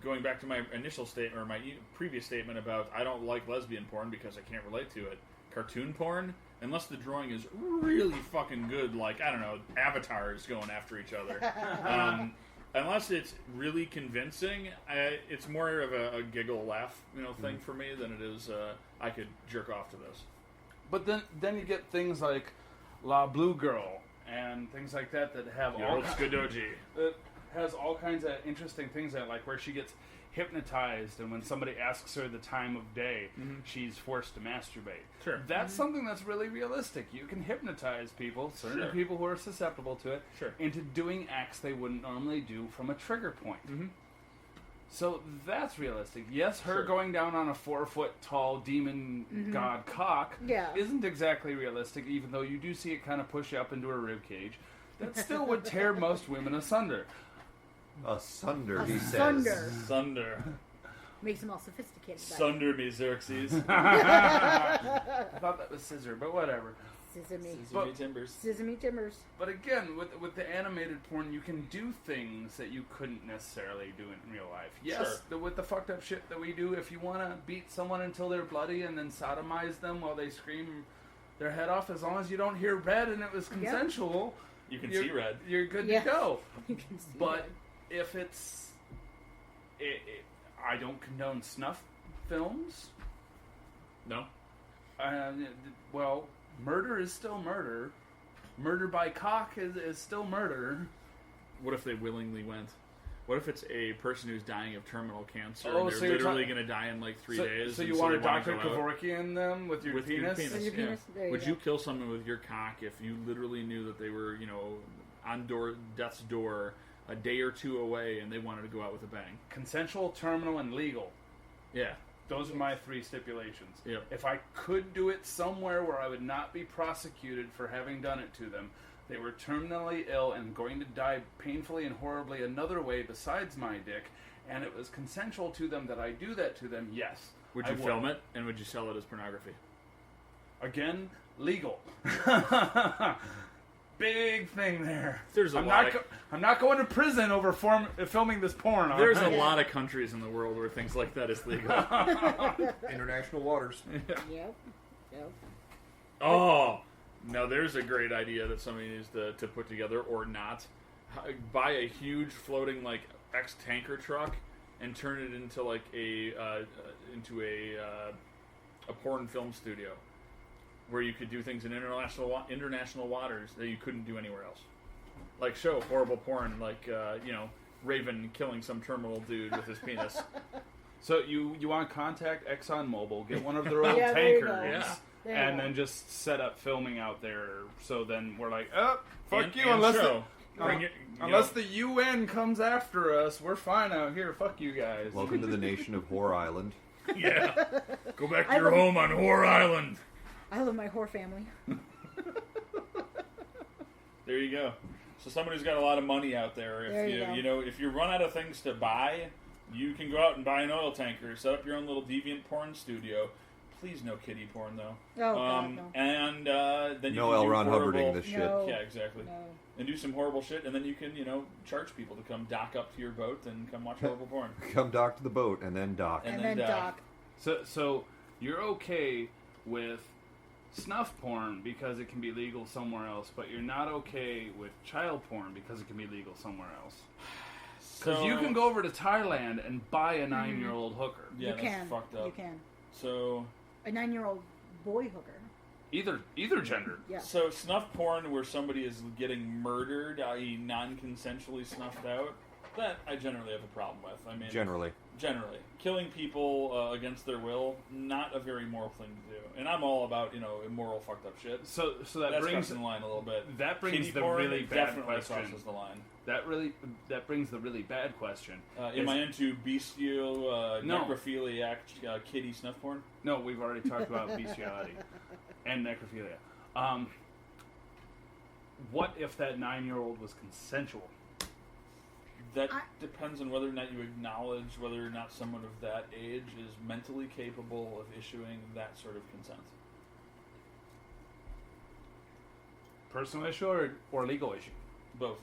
[SPEAKER 3] going back to my initial statement, or my previous statement about I don't like lesbian porn because I can't relate to it. Cartoon porn, unless the drawing is really fucking good, like, I don't know, avatars going after each other. Unless it's really convincing, it's more of a giggle laugh, thing for me than it is I could jerk off to this.
[SPEAKER 5] But then you get things like La Blue Girl and things like that have
[SPEAKER 3] Your
[SPEAKER 5] all
[SPEAKER 3] old Skadoji.
[SPEAKER 5] that has all kinds of interesting things in it, like where she gets
[SPEAKER 7] hypnotized, and when somebody asks her the time of day, she's forced to masturbate.
[SPEAKER 3] Sure.
[SPEAKER 7] That's something that's really realistic. You can hypnotize people, certain people who are susceptible to it, into doing acts they wouldn't normally do from a trigger point. So that's realistic. Yes, her going down on a 4-foot-tall demon god cock isn't exactly realistic, even though you do see it kind of push up into her rib cage. That still would tear most women asunder.
[SPEAKER 4] Asunder, he
[SPEAKER 6] Asunder.
[SPEAKER 4] says.
[SPEAKER 3] Thunder.
[SPEAKER 6] Makes them all sophisticated.
[SPEAKER 3] Sunder me, Xerxes.
[SPEAKER 7] I thought that was scissor, but whatever.
[SPEAKER 6] Sesame.
[SPEAKER 3] Sesame timbers.
[SPEAKER 6] Sesame timbers.
[SPEAKER 7] But again, with the animated porn, you can do things that you couldn't necessarily do in real life. Yes, with the fucked up shit that we do, if you want to beat someone until they're bloody and then sodomize them while they scream their head off, as long as you don't hear red and it was consensual,
[SPEAKER 3] you can see red.
[SPEAKER 7] You're good to go.
[SPEAKER 6] You can see
[SPEAKER 7] But
[SPEAKER 6] red.
[SPEAKER 7] if it's... I don't condone snuff films.
[SPEAKER 3] No?
[SPEAKER 7] Well... Murder is still murder. Murder by cock is still murder.
[SPEAKER 3] What if they willingly went? What if it's a person who's dying of terminal cancer
[SPEAKER 7] Oh,
[SPEAKER 3] and they're
[SPEAKER 7] so you're
[SPEAKER 3] literally going to die in like 3 days?
[SPEAKER 7] So
[SPEAKER 3] and
[SPEAKER 7] you want
[SPEAKER 3] they
[SPEAKER 7] to
[SPEAKER 3] wanna
[SPEAKER 7] Dr.
[SPEAKER 3] go out
[SPEAKER 7] Kevorkian them with your penis?
[SPEAKER 6] With your penis? There you
[SPEAKER 3] Would
[SPEAKER 6] go.
[SPEAKER 3] you kill someone with your cock if you literally knew that they were, on death's door a day or two away and they wanted to go out with a bang?
[SPEAKER 7] Consensual, terminal, and legal.
[SPEAKER 3] Yeah.
[SPEAKER 7] Those are my 3 stipulations.
[SPEAKER 3] Yep.
[SPEAKER 7] If I could do it somewhere where I would not be prosecuted for having done it to them, they were terminally ill and going to die painfully and horribly another way besides my dick, and it was consensual to them that I do that to them, yes.
[SPEAKER 3] Would you film it and would you sell it as pornography?
[SPEAKER 7] Again, legal. Big thing there. I'm not going to prison over filming this porn.
[SPEAKER 3] There's a lot of countries in the world where things like that is legal.
[SPEAKER 4] International waters.
[SPEAKER 6] Yep.
[SPEAKER 3] Oh, now there's a great idea that somebody needs to put together, or not. Buy a huge floating like ex-tanker truck and turn it into like a porn film studio, where you could do things in international waters that you couldn't do anywhere else. Like show horrible porn, like Raven killing some terminal dude with his penis.
[SPEAKER 7] So you want to contact ExxonMobil, get one of their old
[SPEAKER 6] Yeah, there you
[SPEAKER 7] tankers,
[SPEAKER 6] go.
[SPEAKER 7] and then just set up filming out there. So then we're like, oh, fuck
[SPEAKER 3] And-
[SPEAKER 7] you,
[SPEAKER 3] and
[SPEAKER 7] unless
[SPEAKER 3] show. Bring it,
[SPEAKER 7] unless the UN comes after us, we're fine out here. Fuck you guys.
[SPEAKER 4] Welcome to the nation of Whore Island.
[SPEAKER 3] Yeah. Go back to
[SPEAKER 6] I
[SPEAKER 3] your
[SPEAKER 6] love-
[SPEAKER 3] home on Whore Island.
[SPEAKER 6] I love my whore family.
[SPEAKER 3] There you go. So somebody who's got a lot of money out there, if
[SPEAKER 6] There you go.
[SPEAKER 3] if you run out of things to buy, you can go out and buy an oil tanker, set up your own little deviant porn studio. Please no kiddie porn though.
[SPEAKER 6] Oh, God, no.
[SPEAKER 3] And then you
[SPEAKER 4] No
[SPEAKER 3] can
[SPEAKER 4] L.
[SPEAKER 3] do
[SPEAKER 4] Ron
[SPEAKER 3] horrible-
[SPEAKER 4] Hubbarding this shit.
[SPEAKER 6] No.
[SPEAKER 3] Yeah, exactly.
[SPEAKER 6] No.
[SPEAKER 3] And do some horrible shit, and then you can charge people to come dock up to your boat and come watch horrible porn.
[SPEAKER 4] Come dock to the boat and then dock.
[SPEAKER 3] And
[SPEAKER 6] And
[SPEAKER 3] then
[SPEAKER 6] then
[SPEAKER 3] dock.
[SPEAKER 6] doc.
[SPEAKER 7] So you're okay with snuff porn because it can be legal somewhere else, but you're not okay with child porn because it can be legal somewhere else. Because you can go over to Thailand and buy a 9-year-old hooker.
[SPEAKER 3] Yeah,
[SPEAKER 6] You
[SPEAKER 3] that's
[SPEAKER 6] can.
[SPEAKER 3] fucked up.
[SPEAKER 6] You can.
[SPEAKER 3] So
[SPEAKER 6] A 9-year-old boy hooker.
[SPEAKER 7] Either gender.
[SPEAKER 6] Yeah.
[SPEAKER 3] So snuff porn where somebody is getting murdered, i.e. non-consensually snuffed out, that I generally have a problem with. I mean,
[SPEAKER 4] Generally.
[SPEAKER 3] Killing people against their will, not a very moral thing to do. And I'm all about, immoral fucked up shit.
[SPEAKER 7] So that
[SPEAKER 3] That's
[SPEAKER 7] brings
[SPEAKER 3] crossing the line a little bit.
[SPEAKER 7] that brings
[SPEAKER 3] Kiddie
[SPEAKER 7] the
[SPEAKER 3] porn
[SPEAKER 7] really bad
[SPEAKER 3] definitely
[SPEAKER 7] question.
[SPEAKER 3] crosses the line.
[SPEAKER 7] That brings the really bad question.
[SPEAKER 3] Am I into bestial,
[SPEAKER 7] No.
[SPEAKER 3] necrophiliac, kiddie snuff porn?
[SPEAKER 7] No, we've already talked about bestiality and necrophilia. What if that 9-year-old was consensual?
[SPEAKER 3] That depends on whether or not you acknowledge whether or not someone of that age is mentally capable of issuing that sort of consent.
[SPEAKER 7] Personal issue or legal issue?
[SPEAKER 3] Both.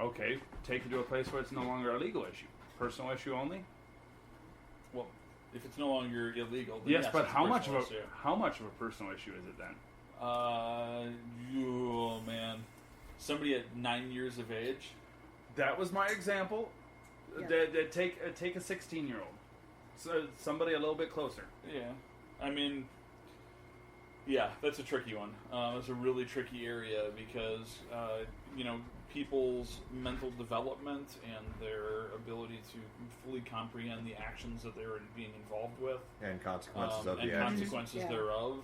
[SPEAKER 7] Okay, take it to a place where it's no longer a legal issue. Personal issue only?
[SPEAKER 3] Well, if it's no longer illegal, then
[SPEAKER 7] Yes, but
[SPEAKER 3] it's
[SPEAKER 7] how much of
[SPEAKER 3] personal issue.
[SPEAKER 7] how much of a personal issue is it then?
[SPEAKER 3] Oh man, somebody at 9 years of age.
[SPEAKER 7] That was my example.
[SPEAKER 6] Yeah.
[SPEAKER 7] Take a 16-year-old, so somebody a little bit closer.
[SPEAKER 3] Yeah, I mean, yeah, that's a tricky one. It's a really tricky area because people's mental development and their ability to fully comprehend the actions that they're being involved with.
[SPEAKER 4] And consequences of
[SPEAKER 3] and
[SPEAKER 4] the actions.
[SPEAKER 3] consequences thereof.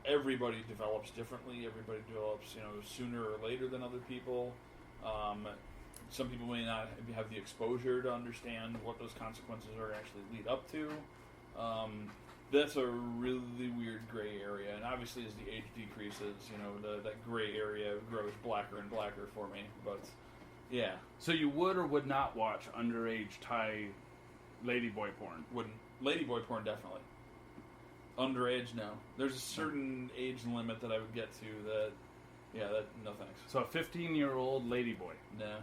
[SPEAKER 3] Everybody develops differently. Everybody develops, sooner or later than other people. Some people may not have the exposure to understand what those consequences are actually lead up to. That's a really weird gray area, and obviously as the age decreases, that gray area grows blacker and blacker for me. But yeah,
[SPEAKER 5] So you would or would not watch underage Thai ladyboy porn?
[SPEAKER 3] wouldn't ladyboy porn definitely. Underage, no. There's a certain age limit that I would get to that. Yeah, that no thanks.
[SPEAKER 5] So a 15-year-old ladyboy?
[SPEAKER 3] No,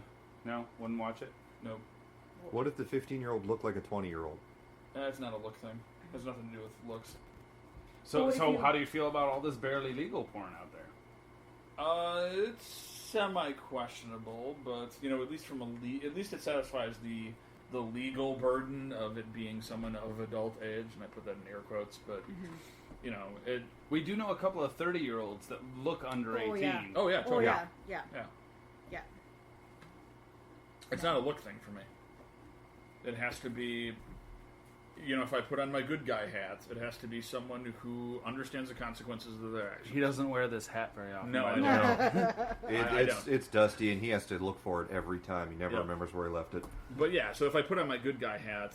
[SPEAKER 5] No, wouldn't watch it.
[SPEAKER 3] nope.
[SPEAKER 4] What if the 15-year-old looked like a 20-year-old?
[SPEAKER 3] That's not a look thing. Has nothing to do with looks.
[SPEAKER 5] So
[SPEAKER 6] Well, if you-
[SPEAKER 5] how do you feel about all this barely legal porn out there?
[SPEAKER 3] It's semi-questionable, but at least at least it satisfies the legal burden of it being someone of adult age, and I put that in air quotes. But it.
[SPEAKER 5] We do know a couple of 30-year-olds that look under 18.
[SPEAKER 6] yeah.
[SPEAKER 3] Oh yeah,
[SPEAKER 6] Oh
[SPEAKER 3] totally.
[SPEAKER 6] yeah.
[SPEAKER 3] Yeah. It's not a look thing for me. It has to be. If I put on my good guy hat, it has to be someone who understands the consequences of their actions.
[SPEAKER 5] He doesn't wear this hat very often.
[SPEAKER 3] No,
[SPEAKER 5] by
[SPEAKER 3] I
[SPEAKER 5] the
[SPEAKER 3] don't.
[SPEAKER 5] way.
[SPEAKER 3] I don't.
[SPEAKER 4] It's dusty, and he has to look for it every time. He never
[SPEAKER 3] Yep.
[SPEAKER 4] remembers where he left it.
[SPEAKER 3] But yeah, so if I put on my good guy hat,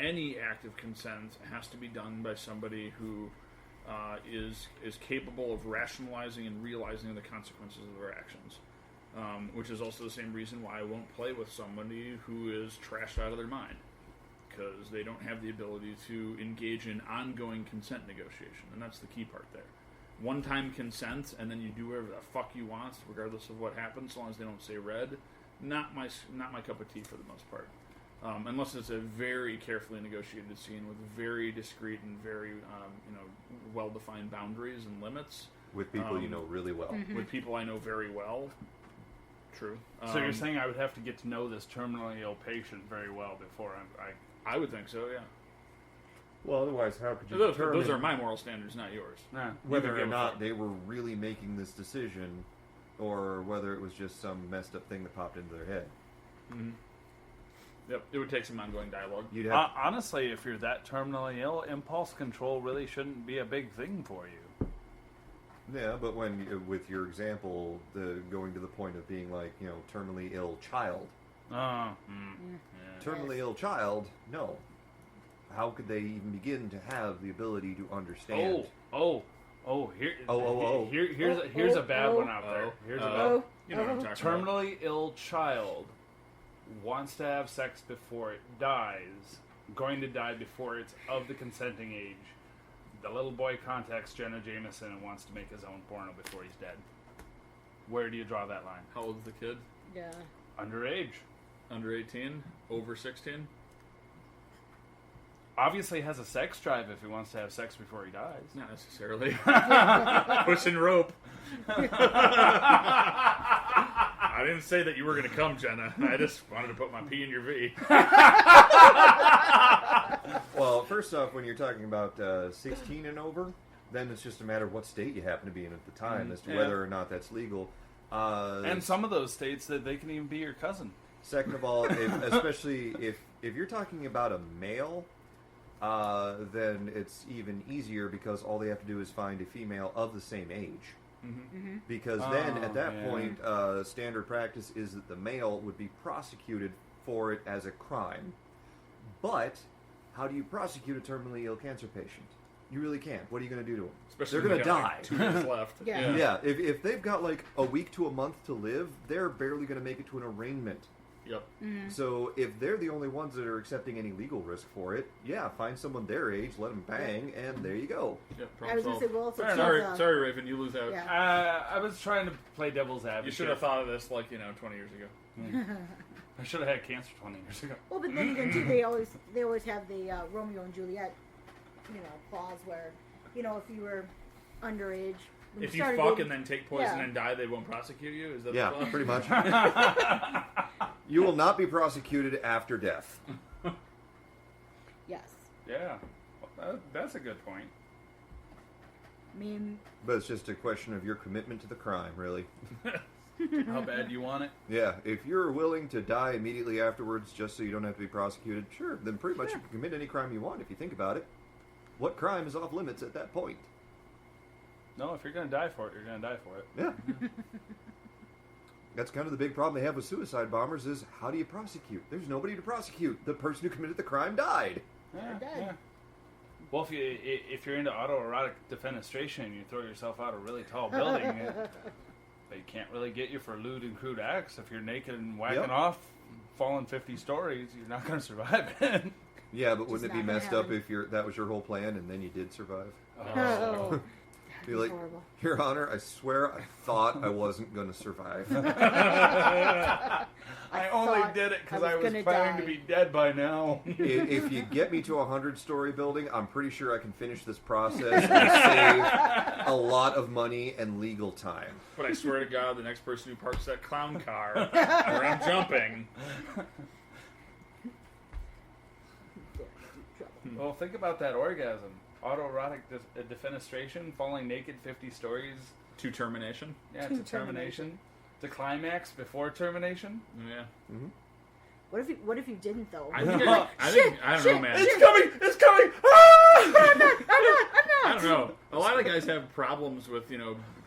[SPEAKER 3] any act of consent has to be done by somebody who is capable of rationalizing and realizing the consequences of their actions. Which is also the same reason why I won't play with somebody who is trashed out of their mind, because they don't have the ability to engage in ongoing consent negotiation, and that's the key part there. One-time consent, and then you do whatever the fuck you want, regardless of what happens, as long as they don't say red. Not my cup of tea for the most part, unless it's a very carefully negotiated scene with very discreet and very well-defined boundaries and limits.
[SPEAKER 4] With people you know really well.
[SPEAKER 3] With people I know very well. True.
[SPEAKER 5] So you're saying I would have to get to know this terminally ill patient very well before
[SPEAKER 3] I would think so, yeah.
[SPEAKER 4] Well, otherwise, how could you
[SPEAKER 3] Those
[SPEAKER 4] determine
[SPEAKER 3] are my moral standards, not yours.
[SPEAKER 4] whether or not they were really making this decision, or whether it was just some messed up thing that popped into their head?
[SPEAKER 3] Mm-hmm. Yep, it would take some ongoing dialogue.
[SPEAKER 4] You'd have
[SPEAKER 5] honestly, if you're that terminally ill, impulse control really shouldn't be a big thing for you.
[SPEAKER 4] yeah, but when with your example, going to the point of being like terminally ill child. Terminally ill child, no. How could they even begin to have the ability to understand?
[SPEAKER 5] Here's a bad one out there. Here's a bad.
[SPEAKER 3] You know what I'm talking about.
[SPEAKER 5] Terminally ill child wants to have sex before it dies, going to die before it's of the consenting age. The little boy contacts Jenna Jameson and wants to make his own porno before he's dead. Where do you draw that line?
[SPEAKER 3] How old is the kid?
[SPEAKER 6] Yeah.
[SPEAKER 5] Underage.
[SPEAKER 3] Under 18? Over 16?
[SPEAKER 5] Obviously has a sex drive if he wants to have sex before he dies.
[SPEAKER 3] Not necessarily. Pushing rope. I didn't say that you were going to come, Jenna. I just wanted to put my P in your V.
[SPEAKER 4] Well, first off, when you're talking about 16 and over, then it's just a matter of what state you happen to be in at the time as to whether or not that's legal.
[SPEAKER 5] And some of those states that they can even be your cousin.
[SPEAKER 4] Second of all, especially if you're talking about a male, then it's even easier because all they have to do is find a female of the same age. Because then at that point, standard practice is that the male would be prosecuted for it as a crime. But how do you prosecute a terminally ill cancer patient? You really can't. What are you going to do to them?
[SPEAKER 3] Especially
[SPEAKER 4] They're
[SPEAKER 3] when
[SPEAKER 4] going to
[SPEAKER 3] they got,
[SPEAKER 4] die.
[SPEAKER 3] like, 2 minutes left.
[SPEAKER 6] Yeah.
[SPEAKER 4] Yeah, if they've got like a week to a month to live, they're barely going to make it to an arraignment.
[SPEAKER 3] Yep.
[SPEAKER 4] So if they're the only ones that are accepting any legal risk for it, yeah, find someone their age, let them bang, and there you go.
[SPEAKER 3] Yep,
[SPEAKER 6] I was going to say, well, also
[SPEAKER 3] Sorry, Raven, you lose out.
[SPEAKER 6] Yeah.
[SPEAKER 5] I was trying to play devil's advocate.
[SPEAKER 3] You should have thought of this 20 years ago.
[SPEAKER 5] I should have had cancer 20 years ago.
[SPEAKER 6] Well, but then again, too, they always have the Romeo and Juliet, clause where, if you were underage, when
[SPEAKER 3] If
[SPEAKER 6] you
[SPEAKER 3] you
[SPEAKER 6] started
[SPEAKER 3] fuck
[SPEAKER 6] dating-
[SPEAKER 3] and then take poison
[SPEAKER 6] Yeah.
[SPEAKER 3] and die, they won't prosecute you? Is that
[SPEAKER 4] Yeah,
[SPEAKER 3] the clause?
[SPEAKER 4] pretty much. You will not be prosecuted after death.
[SPEAKER 6] Yes.
[SPEAKER 5] Yeah, well, that's a good point.
[SPEAKER 6] I mean,
[SPEAKER 4] But it's just a question of your commitment to the crime, really.
[SPEAKER 5] How bad do you want it?
[SPEAKER 4] Yeah, if you're willing to die immediately afterwards just so you don't have to be prosecuted, sure, then pretty much you can commit any crime you want if you think about it. What crime is off limits at that point?
[SPEAKER 5] No, if you're going to die for it, you're going to die for it.
[SPEAKER 4] Yeah. That's kind of the big problem they have with suicide bombers is how do you prosecute? There's nobody to prosecute. The person who committed the crime died.
[SPEAKER 5] Yeah. Well, if you're into autoerotic defenestration and you throw yourself out a really tall building, they can't really get you for lewd and crude acts. If you're naked and whacking off, falling 50 stories, you're not going to survive it.
[SPEAKER 4] Yeah, but wouldn't it be messed up if that was your whole plan and then you did survive?
[SPEAKER 6] Oh.
[SPEAKER 4] Be like,
[SPEAKER 6] horrible.
[SPEAKER 4] Your Honor, I swear I thought I wasn't going to survive.
[SPEAKER 5] I only did it because I was planning to be dead by now.
[SPEAKER 4] If you get me to a 100-story building, I'm pretty sure I can finish this process and save a lot of money and legal time.
[SPEAKER 3] But I swear to God, the next person who parks that clown car where I'm jumping.
[SPEAKER 5] Well, think about that orgasm. Autoerotic defenestration, falling naked 50 stories.
[SPEAKER 3] To termination.
[SPEAKER 5] Yeah, to termination. To climax before termination.
[SPEAKER 3] Yeah.
[SPEAKER 4] Mm-hmm.
[SPEAKER 6] What if you didn't though?
[SPEAKER 3] I don't know, man.
[SPEAKER 5] It's coming! It's coming!
[SPEAKER 6] I'm not.
[SPEAKER 3] I don't know. A lot of guys have problems with,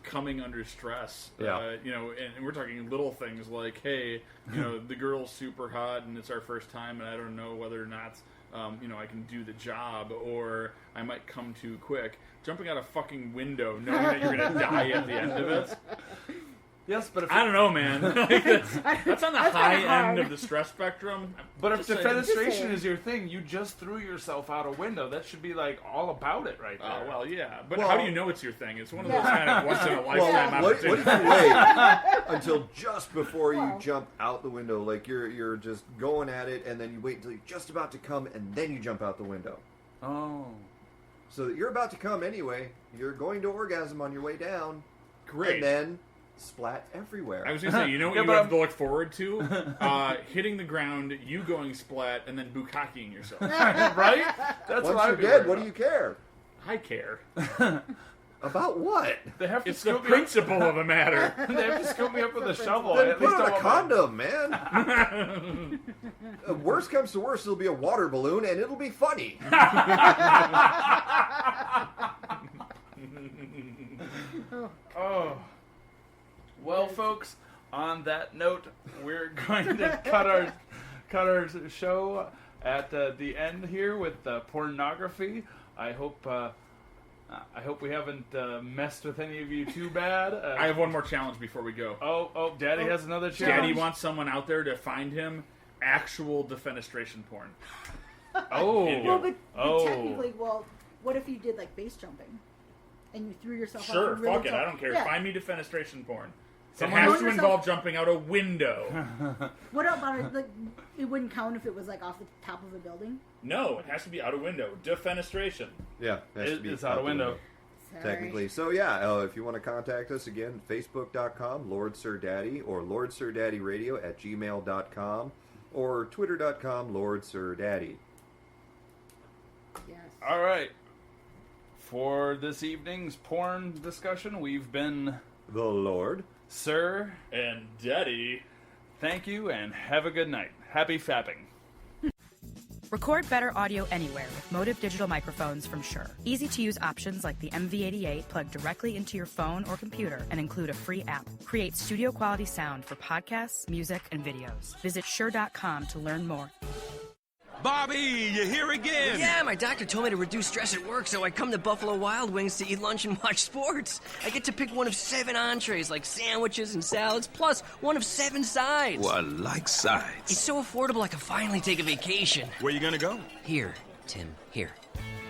[SPEAKER 3] coming under stress.
[SPEAKER 4] Yeah.
[SPEAKER 3] And we're talking little things like, hey, the girl's super hot and it's our first time and I don't know whether or not, I can do the job or I might come too quick. Jumping out a fucking window knowing that you're going to die at the end of it.
[SPEAKER 5] Yes, but if
[SPEAKER 3] I don't know, man. That's on the high end of the stress spectrum.
[SPEAKER 5] But if defenestration is your thing, you just threw yourself out a window. That should be like all about it right there.
[SPEAKER 3] Oh, well, yeah. But how do you know it's your thing? It's one of those kind of once in a lifetime
[SPEAKER 4] What if
[SPEAKER 3] opportunities.
[SPEAKER 4] you wait until just before you jump out the window? Like you're just going at it, and then you wait until you're just about to come, and then you jump out the window.
[SPEAKER 5] Oh.
[SPEAKER 4] So that you're about to come anyway. You're going to orgasm on your way down.
[SPEAKER 3] Great.
[SPEAKER 4] And then splat everywhere.
[SPEAKER 3] I was going to say, you know what you have to look forward to? Hitting the ground, you going splat, and then bukkakeing yourself.
[SPEAKER 5] Right? That's
[SPEAKER 4] Once
[SPEAKER 5] what
[SPEAKER 4] you're dead, what do you care?
[SPEAKER 3] I care.
[SPEAKER 4] About what?
[SPEAKER 5] They have to
[SPEAKER 3] It's the
[SPEAKER 5] scoop me
[SPEAKER 3] principle of the matter.
[SPEAKER 5] up. They have to scoop me up with a shovel.
[SPEAKER 4] Then
[SPEAKER 5] At
[SPEAKER 4] put
[SPEAKER 5] least
[SPEAKER 4] on
[SPEAKER 5] I
[SPEAKER 4] a
[SPEAKER 5] want
[SPEAKER 4] condom, man. Worst comes to worst, it'll be a water balloon, and it'll be funny.
[SPEAKER 5] Oh. Well, folks, on that note, we're going to cut our show at the end here with pornography. I hope we haven't messed with any of you too bad.
[SPEAKER 3] I have one more challenge before we go.
[SPEAKER 5] Oh, Daddy has another challenge.
[SPEAKER 3] Daddy wants someone out there to find him actual defenestration porn.
[SPEAKER 5] Oh.
[SPEAKER 6] Well, but technically, what if you did like base jumping, and you threw yourself out?
[SPEAKER 3] Sure,
[SPEAKER 6] really
[SPEAKER 3] fuck it.
[SPEAKER 6] tall?
[SPEAKER 3] I don't care.
[SPEAKER 6] Yeah.
[SPEAKER 3] Find me defenestration porn.
[SPEAKER 6] Someone
[SPEAKER 3] it has
[SPEAKER 6] knows
[SPEAKER 3] to
[SPEAKER 6] yourself-
[SPEAKER 3] involve jumping out a window.
[SPEAKER 6] What about it? Like, it wouldn't count if it was like off the top of a building.
[SPEAKER 3] No, it has to be out a window. Defenestration.
[SPEAKER 4] Yeah, has to be
[SPEAKER 5] It's out a window.
[SPEAKER 6] Sorry.
[SPEAKER 4] Technically. So yeah, if you want to contact us again, facebook.com, Lord Sir Daddy, or LordSirDaddyRadio@gmail.com, or twitter.com, Lord Sir Daddy.
[SPEAKER 6] Yes.
[SPEAKER 5] All right. For this evening's porn discussion, we've been
[SPEAKER 4] The Lord.
[SPEAKER 5] Sir.
[SPEAKER 3] And Daddy.
[SPEAKER 5] Thank you, and have a good night. Happy fapping.
[SPEAKER 10] Record better audio anywhere with Motive digital microphones from Shure. Easy-to-use options like the MV88 plug directly into your phone or computer and include a free app. Create studio-quality sound for podcasts, music, and videos. Visit Shure.com to learn more.
[SPEAKER 2] Bobby, you here again?
[SPEAKER 11] Yeah, my doctor told me to reduce stress at work, so I come to Buffalo Wild Wings to eat lunch and watch sports. I get to pick one of 7 entrees, like sandwiches and salads, plus one of 7 sides.
[SPEAKER 2] Well, I like sides.
[SPEAKER 11] It's so affordable I can finally take a vacation.
[SPEAKER 2] Where you gonna go?
[SPEAKER 11] Here, Tim, here.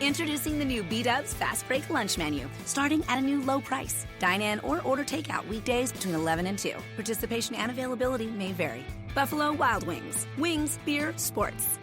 [SPEAKER 12] Introducing the new B-Dubs Fast Break Lunch Menu, starting at a new low price. Dine in or order takeout weekdays between 11 and 2. Participation and availability may vary. Buffalo Wild Wings. Wings, beer, sports.